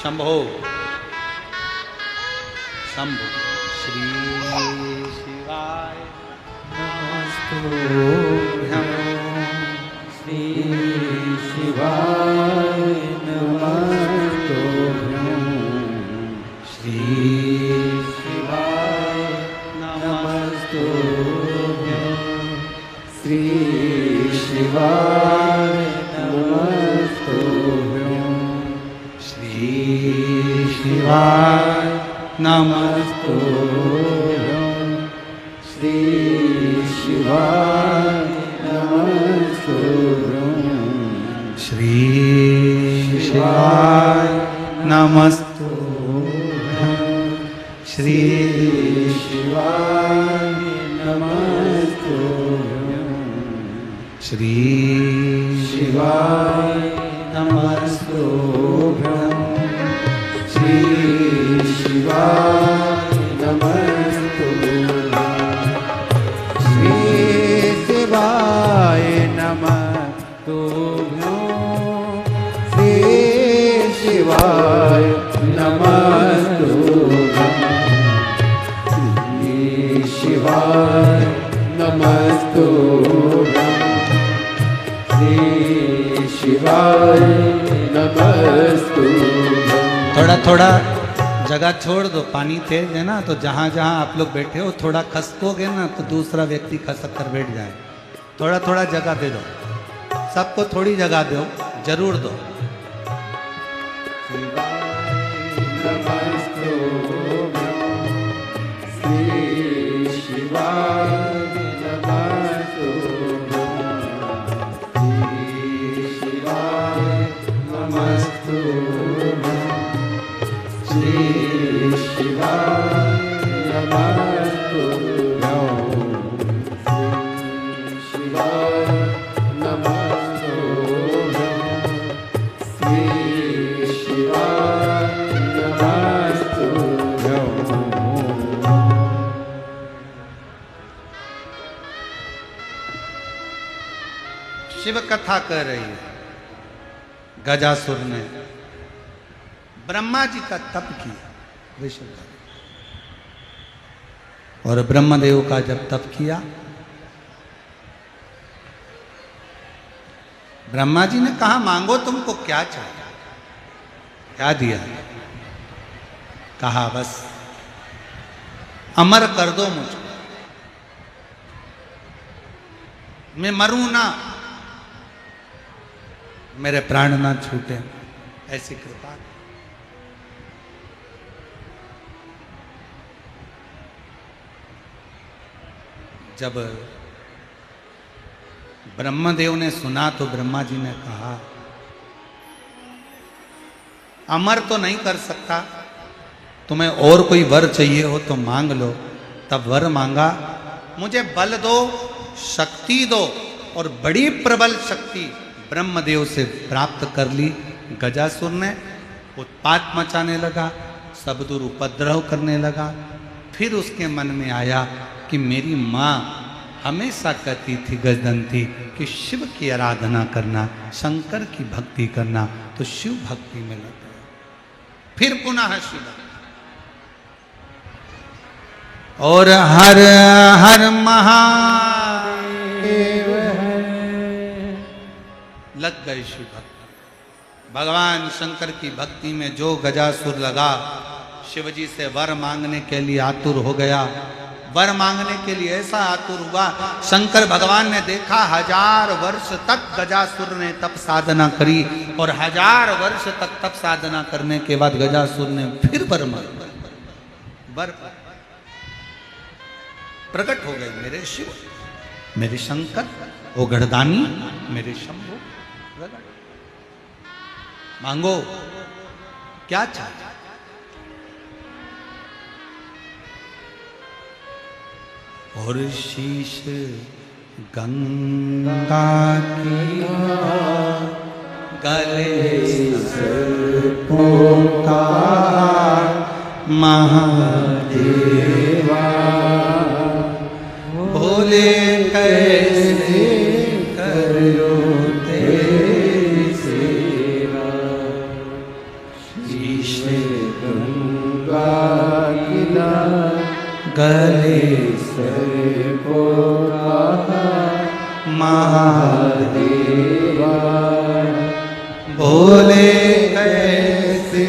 शंभो शंभो। श्री शिवाय नमस्तुभ्यं, श्री शिवाय नमस्तुभ्यं, श्री शिवाय नमस्तुभ्यं, श्री शिवाय नमस्तुभ्यं, श्री शिवाय नमस्तुभ्यं, श्री शिवाय नमस्तुभ्यं, श्री शिवाय नमस्तुभ्यं, श्री शिवाय नमस्तुभ्यं, श्री शिवाय नमस्तुभ्यं, श्री शिवाय नमस्तुभ्यं, श्री शिवाय नमस्तुभ्यं, श्री शिवाय नमस्तुभ्यं, श्री शिवाय नमस्तुभ्यं, श्री शिवाय नमस्तुभ्यं। थोड़ा थोड़ा जगह छोड़ दो, पानी तेज है ना, तो जहाँ जहाँ आप लोग बैठे हो थोड़ा खसकोगे ना तो दूसरा व्यक्ति खसक कर बैठ जाए। थोड़ा थोड़ा जगह दे दो, सबको थोड़ी जगह दो, जरूर दो। शिव कथा कह रही है। गजासुर ने ब्रह्मा जी का तप किया ऋषभ, और ब्रह्मदेव का जब तप किया, ब्रह्मा जी ने कहा मांगो तुमको क्या चाहिए। क्या दिया? कहा बस अमर कर दो मुझको, मैं मरूं ना, मेरे प्राण ना छूटे, ऐसी कृपा। जब ब्रह्मदेव ने सुना तो ब्रह्मा जी ने कहा अमर तो नहीं कर सकता, तुम्हें और कोई वर चाहिए हो तो मांग लो। तब वर मांगा, मुझे बल दो, शक्ति दो, और बड़ी प्रबल शक्ति ब्रह्मदेव से प्राप्त कर ली। गजासुर ने उत्पात मचाने लगा, सब दूर उपद्रव करने लगा। फिर उसके मन में आया कि मेरी माँ हमेशा कहती थी गजदंती कि शिव की आराधना करना, शंकर की भक्ति करना, तो शिव भक्ति में लग गया। फिर पुनः शिव और हर हर महादेव लग गए शिव भक्ति। भगवान शंकर की भक्ति में जो गजासुर लगा, शिवजी से वर मांगने के लिए आतुर हो गया। वर मांगने के लिए ऐसा आतुर हुआ, शंकर भगवान ने देखा 1000 वर्ष तक गजासुर ने तप साधना करी, और 1000 वर्ष तक तप साधना करने के बाद गजासुर ने फिर वर मांगा। वर प्रकट हो गए मेरे शिव, मेरे शंकर, ओ गढ़दानी, मेरे शंभु, प्रकट। मांगो क्या चाहिए। और शीश गंगा की गले से पुकार महादेवा, भोले कैसे करो तेरी सेवा। शीश गंगा की गले महादेवा, भोले कैसे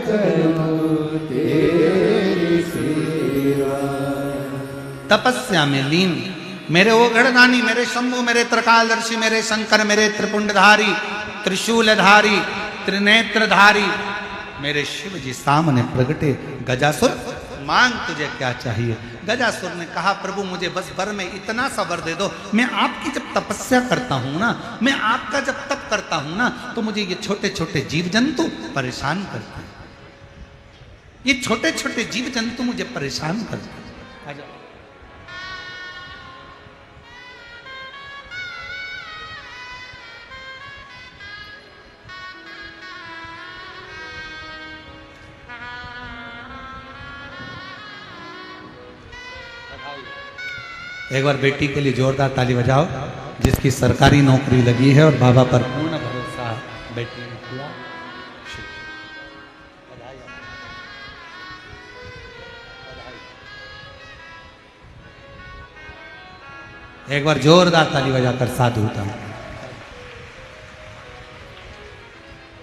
करूं तेरी सेवा। तपस्या में लीन मेरे वो गढ़दानी, मेरे शंभु, मेरे त्रिकालदर्शी, मेरे शंकर, मेरे त्रिपुंडधारी, त्रिशूलधारी, त्रिनेत्रधारी, मेरे शिव जी सामने प्रगटे। गजासुर मांग तुझे क्या चाहिए। गजासुर ने कहा प्रभु मुझे बस वर में इतना सा वर दे दो, मैं आपकी जब तपस्या करता हूं ना, मैं आपका जब तप करता हूं ना, तो मुझे ये छोटे छोटे जीव जंतु परेशान करते हैं। ये छोटे छोटे जीव जंतु मुझे परेशान करते हैं। एक बार बेटी के लिए जोरदार ताली बजाओ, जिसकी सरकारी नौकरी लगी है और बाबा पर पूर्ण भरोसा बेटी ने किया। एक बार जोरदार ताली बजाकर साधु होता हूं।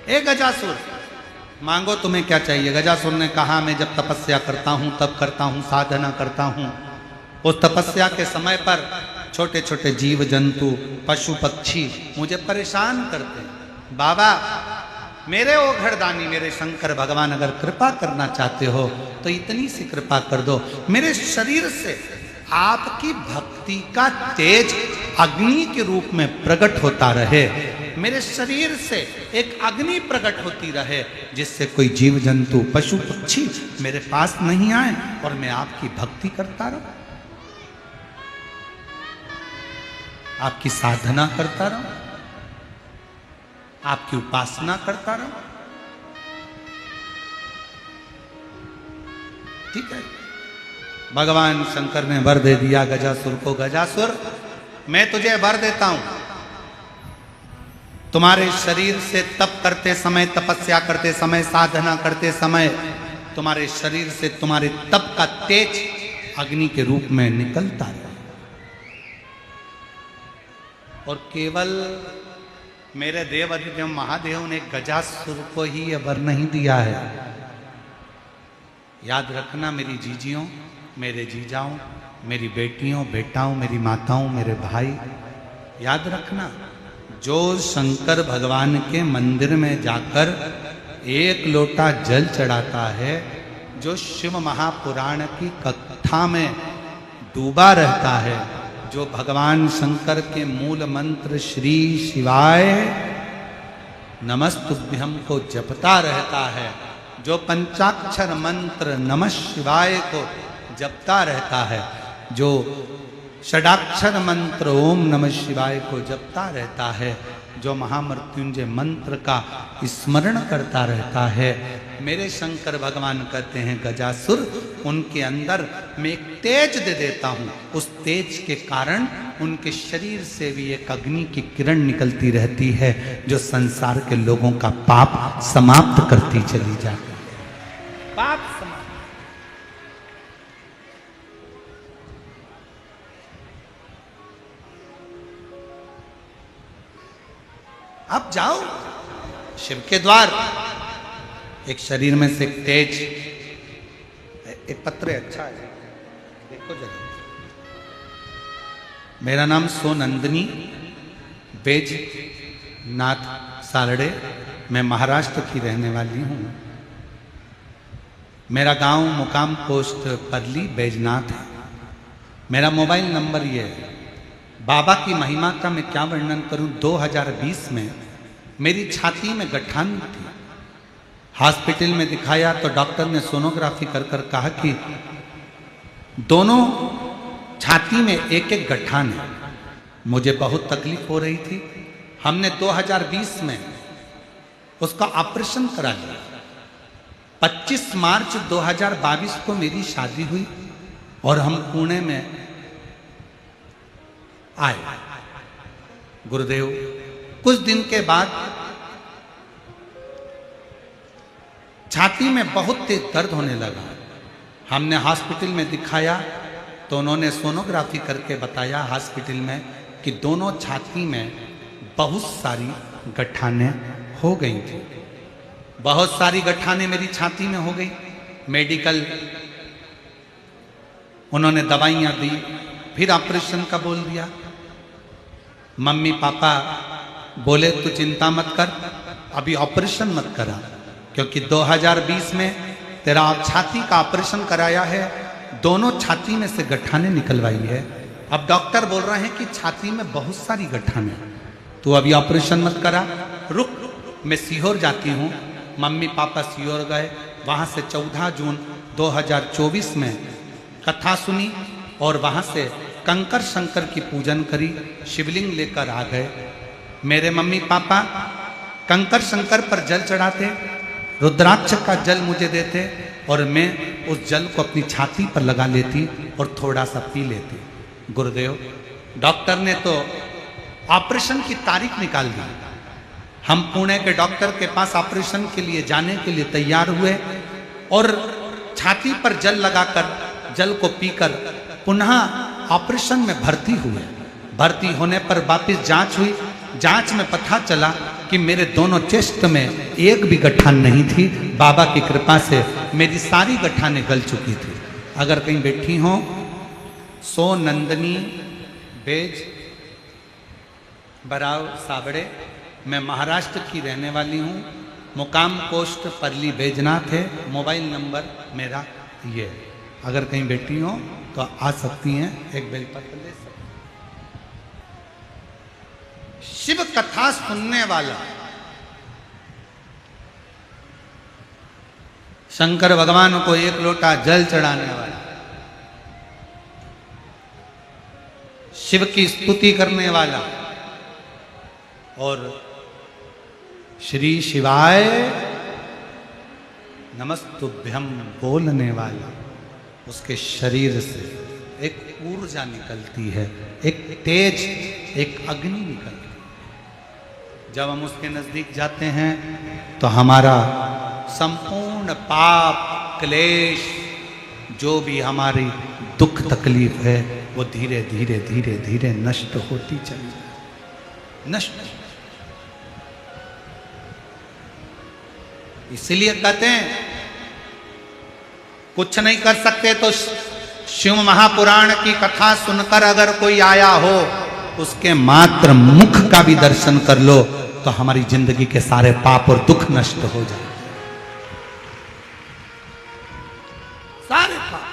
एक गजासुर मांगो तुम्हें क्या चाहिए। गजासुर ने कहा मैं जब तपस्या करता हूं, तब करता हूं, साधना करता हूं, उस तपस्या के समय पर छोटे छोटे जीव जंतु, पशु पक्षी मुझे परेशान करते हैं। बाबा मेरे ओ घरदानी, मेरे शंकर भगवान, अगर कृपा करना चाहते हो तो इतनी सी कृपा कर दो, मेरे शरीर से आपकी भक्ति का तेज अग्नि के रूप में प्रकट होता रहे, मेरे शरीर से एक अग्नि प्रकट होती रहे, जिससे कोई जीव जंतु, पशु पक्षी मेरे पास नहीं आए और मैं आपकी भक्ति करता रहूं, आपकी साधना करता रहूं, आपकी उपासना करता रहूं। ठीक है, भगवान शंकर ने वर दे दिया गजासुर को। गजासुर मैं तुझे वर देता हूं, तुम्हारे शरीर से तप करते समय, तपस्या करते समय, साधना करते समय तुम्हारे शरीर से तुम्हारे तप का तेज अग्नि के रूप में निकलता है। और केवल मेरे देव अधिदेव महादेव ने गजासुर को ही यह वर नहीं दिया है। याद रखना मेरी जीजियों, मेरे जीजाओं, मेरी बेटियों, बेटाओं, मेरी माताओं, मेरे भाई, याद रखना, जो शंकर भगवान के मंदिर में जाकर एक लोटा जल चढ़ाता है, जो शिव महापुराण की कथा में डूबा रहता है, जो भगवान शंकर के मूल मंत्र श्री शिवाय नमस्तुभ्यं को जपता रहता है, जो पंचाक्षर मंत्र नमः शिवाय को जपता रहता है, जो षडाक्षर मंत्र ओम नमः शिवाय को जपता रहता है, जो महामृत्युंजय मंत्र का स्मरण करता रहता है, मेरे शंकर भगवान कहते हैं गजासुर, उनके अंदर मैं एक तेज दे देता हूं। उस तेज के कारण उनके शरीर से भी एक अग्नि की किरण निकलती रहती है, जो संसार के लोगों का पाप समाप्त करती चली जाती है। पाप समाप्त। अब जाओ शिव के द्वार, एक शरीर में से एक तेज, एक पत्र अच्छा है, देखो जरा। मेरा नाम सोनंदनी बैजनाथ सारडे, मैं महाराष्ट्र की रहने वाली हूँ। मेरा गांव मुकाम पोस्ट परली बैजनाथ है। मेरा मोबाइल नंबर ये है। बाबा की महिमा का मैं क्या वर्णन करूं। 2020 में मेरी छाती में गठान थी। हॉस्पिटल में दिखाया तो डॉक्टर ने सोनोग्राफी कर कर कहा कि दोनों छाती में एक एक गठान है। मुझे बहुत तकलीफ हो रही थी। हमने 2020 में उसका ऑपरेशन करा लिया। 25 मार्च 2022 को मेरी शादी हुई और हम पुणे में आए। गुरुदेव, कुछ दिन के बाद छाती में बहुत तेज दर्द होने लगा। हमने हॉस्पिटल में दिखाया तो उन्होंने सोनोग्राफी करके बताया हॉस्पिटल में कि दोनों छाती में बहुत सारी गठाने हो गई थी। बहुत सारी गठाने मेरी छाती में हो गई। मेडिकल उन्होंने दवाइयाँ दी, फिर ऑपरेशन का बोल दिया। मम्मी पापा बोले तू चिंता मत कर, अभी ऑपरेशन मत करा, क्योंकि 2020 में तेरा छाती का ऑपरेशन कराया है, दोनों छाती में से गठाने निकलवाई है। अब डॉक्टर बोल रहे हैं कि छाती में बहुत सारी गठाने, तू अभी ऑपरेशन मत करा, रुक, मैं सीहोर जाती हूँ। मम्मी पापा सीहोर गए। वहाँ से 14 जून 2024 में कथा सुनी और वहाँ से कंकर शंकर की पूजन करी, शिवलिंग लेकर आ गए। मेरे मम्मी पापा कंकर शंकर पर जल चढ़ाते, रुद्राक्ष का जल मुझे देते और मैं उस जल को अपनी छाती पर लगा लेती और थोड़ा सा पी लेती। गुरुदेव, डॉक्टर ने तो ऑपरेशन की तारीख निकाल दी। हम पुणे के डॉक्टर के पास ऑपरेशन के लिए जाने के लिए तैयार हुए और छाती पर जल लगाकर, जल को पीकर पुनः ऑपरेशन में भर्ती हुए। भर्ती होने पर वापस जांच हुई। जांच में पता चला कि मेरे दोनों चेस्ट में एक भी गठान नहीं थी। बाबा की कृपा से मेरी सारी गठाने गल चुकी थी। अगर कहीं बैठी हो, सोनंदनी बैज बराव साबड़े, मैं महाराष्ट्र की रहने वाली हूँ। मुकाम पोस्ट परली बैजनाथ है। मोबाइल नंबर मेरा ये है। अगर कहीं बैठी हो तो आ सकती हैं, एक बेलपत्र ले सकती। शिव कथा सुनने वाला, शंकर भगवान को एक लोटा जल चढ़ाने वाला, शिव की स्तुति करने वाला और श्री शिवाय नमस्तुभ्यम बोलने वाला, उसके शरीर से एक ऊर्जा निकलती है, एक तेज, एक अग्नि निकलती है। जब हम उसके नजदीक जाते हैं तो हमारा संपूर्ण पाप क्लेश, जो भी हमारी दुख तकलीफ है, वो धीरे धीरे धीरे धीरे नष्ट होती चली जाए, नष्ट। इसीलिए कहते हैं कुछ नहीं कर सकते तो शिव महापुराण की कथा सुनकर अगर कोई आया हो, उसके मात्र मुख का भी दर्शन कर लो तो हमारी जिंदगी के सारे पाप और दुख नष्ट हो जाए, सारे पाप।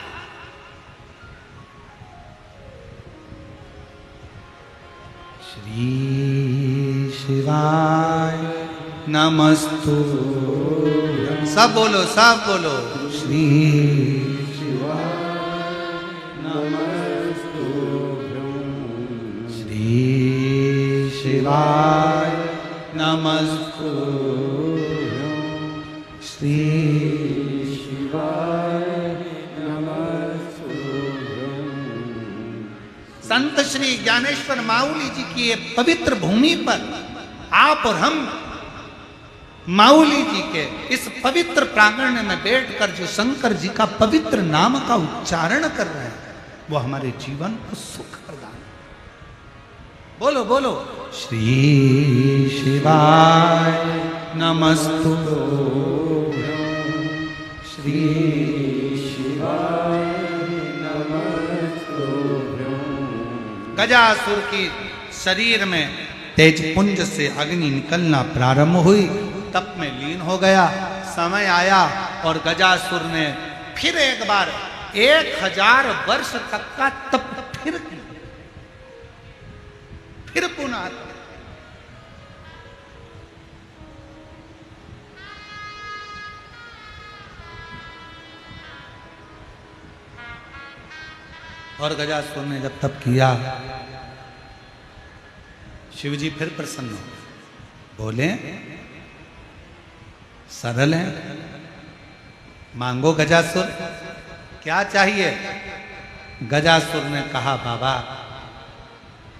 श्री शिवाय नमस्तु, सब बोलो, सब बोलो। श्री शिवाय नमस्तु, श्री शिवाय नमस्तु। संत श्री ज्ञानेश्वर माऊली जी की ये पवित्र भूमि पर आप और हम माऊली जी के इस पवित्र प्रांगण में बैठकर जो शंकर जी का पवित्र नाम का उच्चारण कर रहे हैं, वो हमारे जीवन को सुख प्रदान। बोलो बोलो, श्री शिवाय नमस्तु, श्री शिवाय नमस्तु। गजासुर की शरीर में तेज पुंज से अग्नि निकलना प्रारंभ हुई, तप में लीन हो गया। समय आया और गजासुर ने फिर एक बार 1000 वर्ष तक का तप फिर किया, फिर पुनः। और गजासुर ने जब तप किया, शिवजी फिर प्रसन्न हो, बोले सरल है, मांगो गजासुर, क्या चाहिए। गजासुर ने कहा बाबा,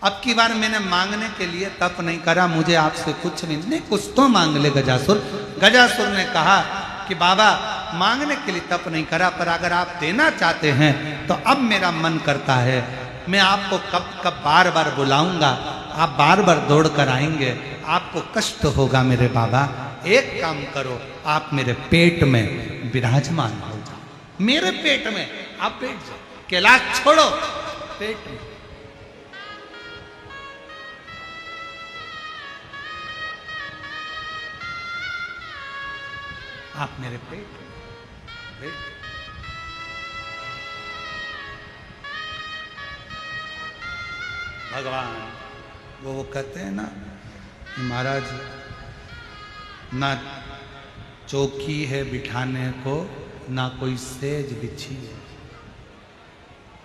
अब की बार मैंने मांगने के लिए तप नहीं करा, मुझे आपसे कुछ नहीं, कुछ तो मांग ले गजासुर। गजासुर ने कहा कि बाबा मांगने के लिए तप नहीं करा, पर अगर आप देना चाहते हैं तो अब मेरा मन करता है, मैं आपको कब कब बार बार बुलाऊंगा, आप बार बार दौड़ कर आएंगे, आपको कष्ट होगा मेरे बाबा। एक काम करो, आप मेरे पेट में विराजमान हो जाओ, मेरे पेट में आप बैठ जाओ, कैलाश छोड़ो, पेट में। आप मेरे पेट में बैठ। भगवान वो कहते हैं ना कि महाराज ना चौकी है बिठाने को, ना कोई सेज बिछी है,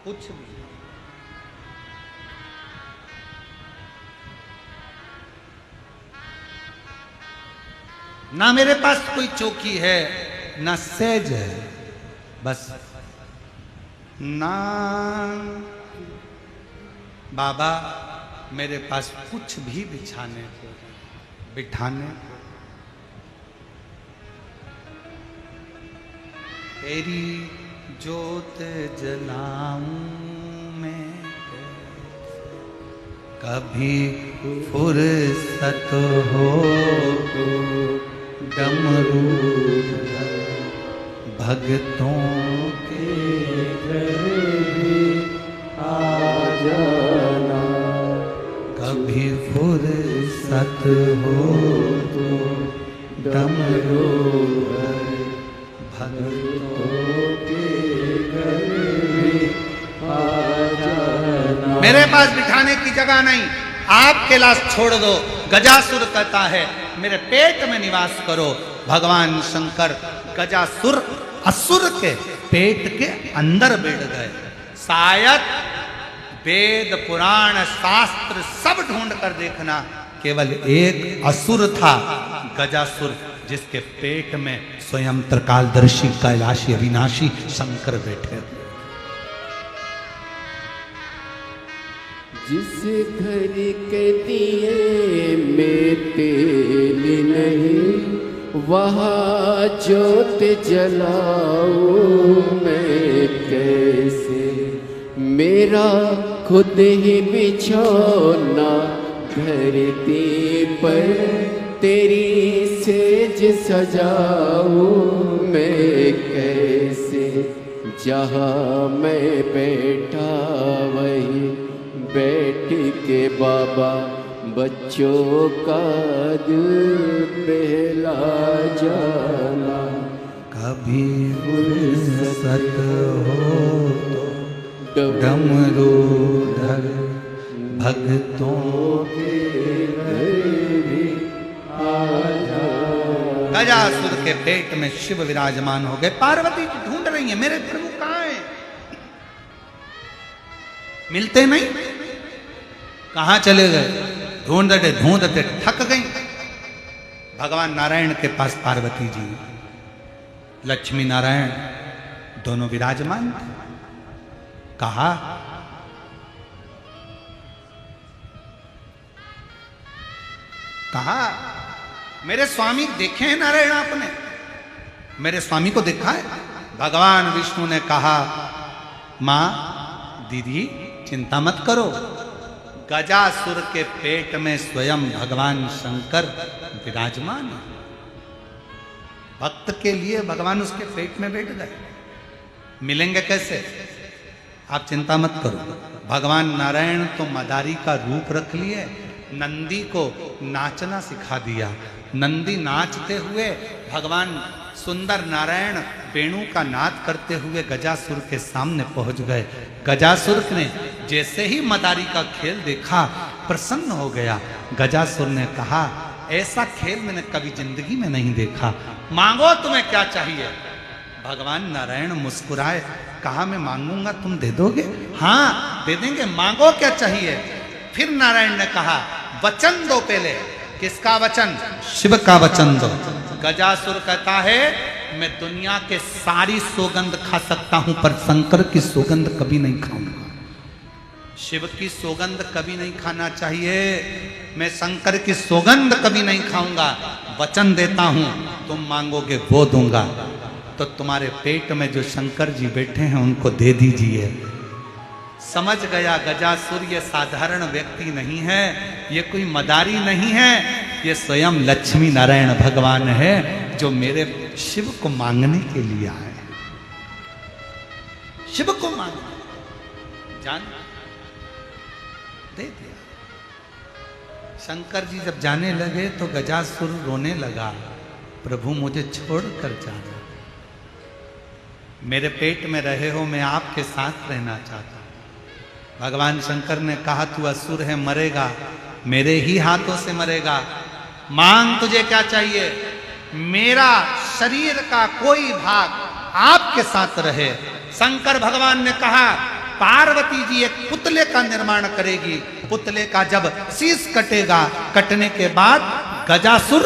कुछ भी। ना मेरे पास कोई चौकी है, ना सेज है, बस ना बाबा मेरे पास कुछ भी बिछाने को, बिठाने को। तेरी जोत जलाऊं मैं, कभी फुर्सत हो तो डमरू भक्तों के घर भी आ जाना, कभी फुर्सत हो तो डमरू भक्तों के घर भी आ जाना। मेरे पास बिठाने की जगह नहीं, आप कैलाश छोड़ दो। गजासुर कहता है मेरे पेट में निवास करो। भगवान शंकर गजासुर असुर के पेट के अंदर बैठ गए। शायद वेद पुराण शास्त्र सब ढूंढ कर देखना, केवल एक असुर था गजासुर, जिसके पेट में स्वयं त्रिकालदर्शी कैलाशी अविनाशी शंकर बैठे। जिस घर के दिए मेरे तेल नहीं, वहाँ ज्योत जलाऊं मैं कैसे। मेरा खुद ही बिछौना धरती पर, तेरी सेज सजाऊं मैं कैसे। जहाँ मैं बैठा वहीं बैठ के बाबा बच्चों का दिल बहला जाना। कभी फुर्सत हो तो डमरू धर भक्तों के घर भी आ जा। गजासुर के पेट में शिव विराजमान हो गए। पार्वती जी ढूंढ रही है मेरे प्रभु कहाँ हैं, मिलते नहीं, कहाँ चले गए। ढूंढते ढूंढते थक गई। भगवान नारायण के पास पार्वती जी, लक्ष्मी नारायण दोनों विराजमान थे। कहा कहा मेरे स्वामी देखे हैं नारायण आपने, मेरे स्वामी को देखा है। भगवान विष्णु ने कहा मां दीदी चिंता मत करो, गजासुर के पेट में स्वयं भगवान शंकर विराजमान है। भक्त के लिए भगवान उसके पेट में बैठ गए। मिलेंगे कैसे, आप चिंता मत करो। भगवान नारायण तो मदारी का रूप रख लिए, नंदी को नाचना सिखा दिया। नंदी नाचते हुए भगवान सुंदर नारायण वेणु का नाद करते हुए गजासुर के सामने पहुंच गए। गजासुर ने जैसे ही मदारी का खेल देखा प्रसन्न हो गया। गजासुर ने कहा ऐसा खेल मैंने कभी जिंदगी में नहीं देखा, मांगो तुम्हें क्या चाहिए। भगवान नारायण मुस्कुराए, कहा मैं मांगूंगा तुम दे दोगे। हाँ दे देंगे, मांगो क्या चाहिए। फिर नारायण ने कहा वचन दो पहले। किसका वचन, शिव का वचन दो। गजासुर कहता है मैं दुनिया के सारी सौगंध खा सकता हूं पर शंकर की सौगंध कभी नहीं खाऊंगा। शिव की सौगंध कभी नहीं खाना चाहिए, मैं शंकर की सौगंध कभी नहीं खाऊंगा। वचन देता हूं तुम मांगोगे वो दूंगा। तो तुम्हारे पेट में जो शंकर जी बैठे हैं उनको दे दीजिए। समझ गया गजासुर ये साधारण व्यक्ति नहीं है, ये कोई मदारी नहीं है, ये स्वयं लक्ष्मी नारायण भगवान है जो मेरे शिव को मांगने के लिए आए। शिव को मांगने जान दे दिया। शंकर जी जब जाने लगे तो गजासुर रोने लगा, प्रभु मुझे छोड़कर जाना, मेरे पेट में रहे हो, मैं आपके साथ रहना चाहता हूं। भगवान शंकर ने कहा तू असुर है, मरेगा, मेरे ही हाथों से मरेगा। मांग तुझे क्या चाहिए, मेरा शरीर का कोई भाग आपके साथ रहे। शंकर भगवान ने कहा पार्वती जी एक पुतले का निर्माण करेगी, पुतले का जब शीश कटेगा, कटने के बाद गजासुर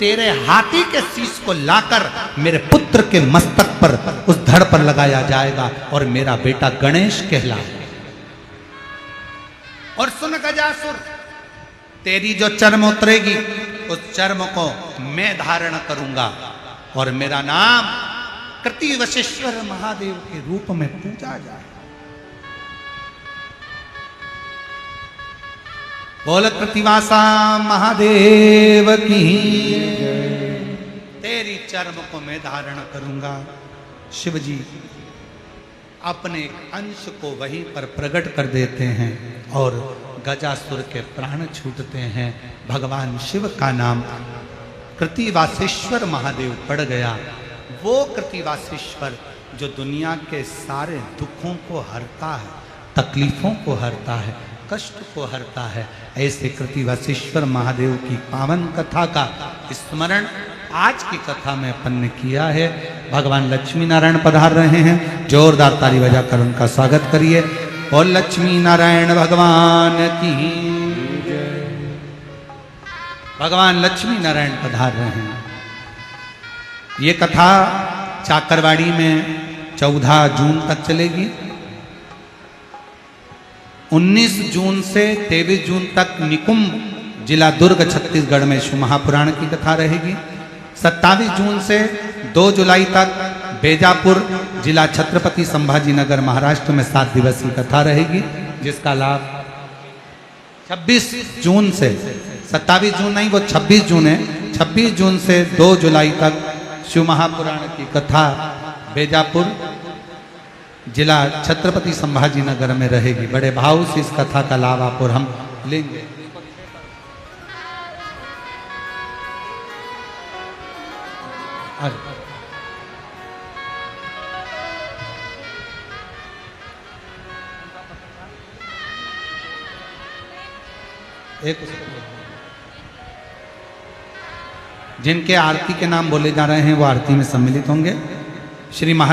तेरे हाथी के शीश को लाकर मेरे पुत्र के मस्तक पर उस धड़ पर लगाया जाएगा और मेरा बेटा गणेश कहलाएगा। और सुन गजासुर, तेरी जो चर्म उतरेगी उस चर्म को मैं धारण करूंगा और मेरा नाम कृतिवशेश्वर महादेव के रूप में पूजा जाए। बोल कृतिवासा महादेव की, तेरी चर्म को मैं धारण करूंगा। शिव जी अपने एक अंश को वहीं पर प्रकट कर देते हैं और गजासुर के प्राण छूटते हैं। भगवान शिव का नाम कृतिवासेश्वर महादेव पड़ गया। वो कृतिवासेश्वर जो दुनिया के सारे दुखों को हरता है, तकलीफों को हरता है, कष्ट को हरता है। ऐसे कृतिवासेश्वर महादेव की पावन कथा का स्मरण आज की कथा में अपन ने किया है। भगवान लक्ष्मी नारायण पधार रहे हैं, जोरदार ताली बजाकर उनका स्वागत करिए। और लक्ष्मी नारायण भगवान की, भगवान लक्ष्मी नारायण पधार रहे हैं। ये कथा चाकरवाड़ी में 14 जून तक चलेगी। 19 जून से 23 जून तक निकुंभ जिला दुर्ग छत्तीसगढ़ में शिव महापुराण की कथा रहेगी। 27 जून से 2 जुलाई तक बेजापुर जिला छत्रपति संभाजी नगर महाराष्ट्र में 7 दिवसीय कथा रहेगी, जिसका लाभ 26 जून से 27 जून नहीं, वो 26 जून है। 26 जून से 2 जुलाई तक शिव महापुराण की कथा बेजापुर जिला छत्रपति संभाजी नगर में रहेगी। बड़े भाव से इस कथा का लाभ आप और हम लेंगे। जिनके आरती के नाम बोले जा रहे हैं वो आरती में सम्मिलित होंगे। श्री महा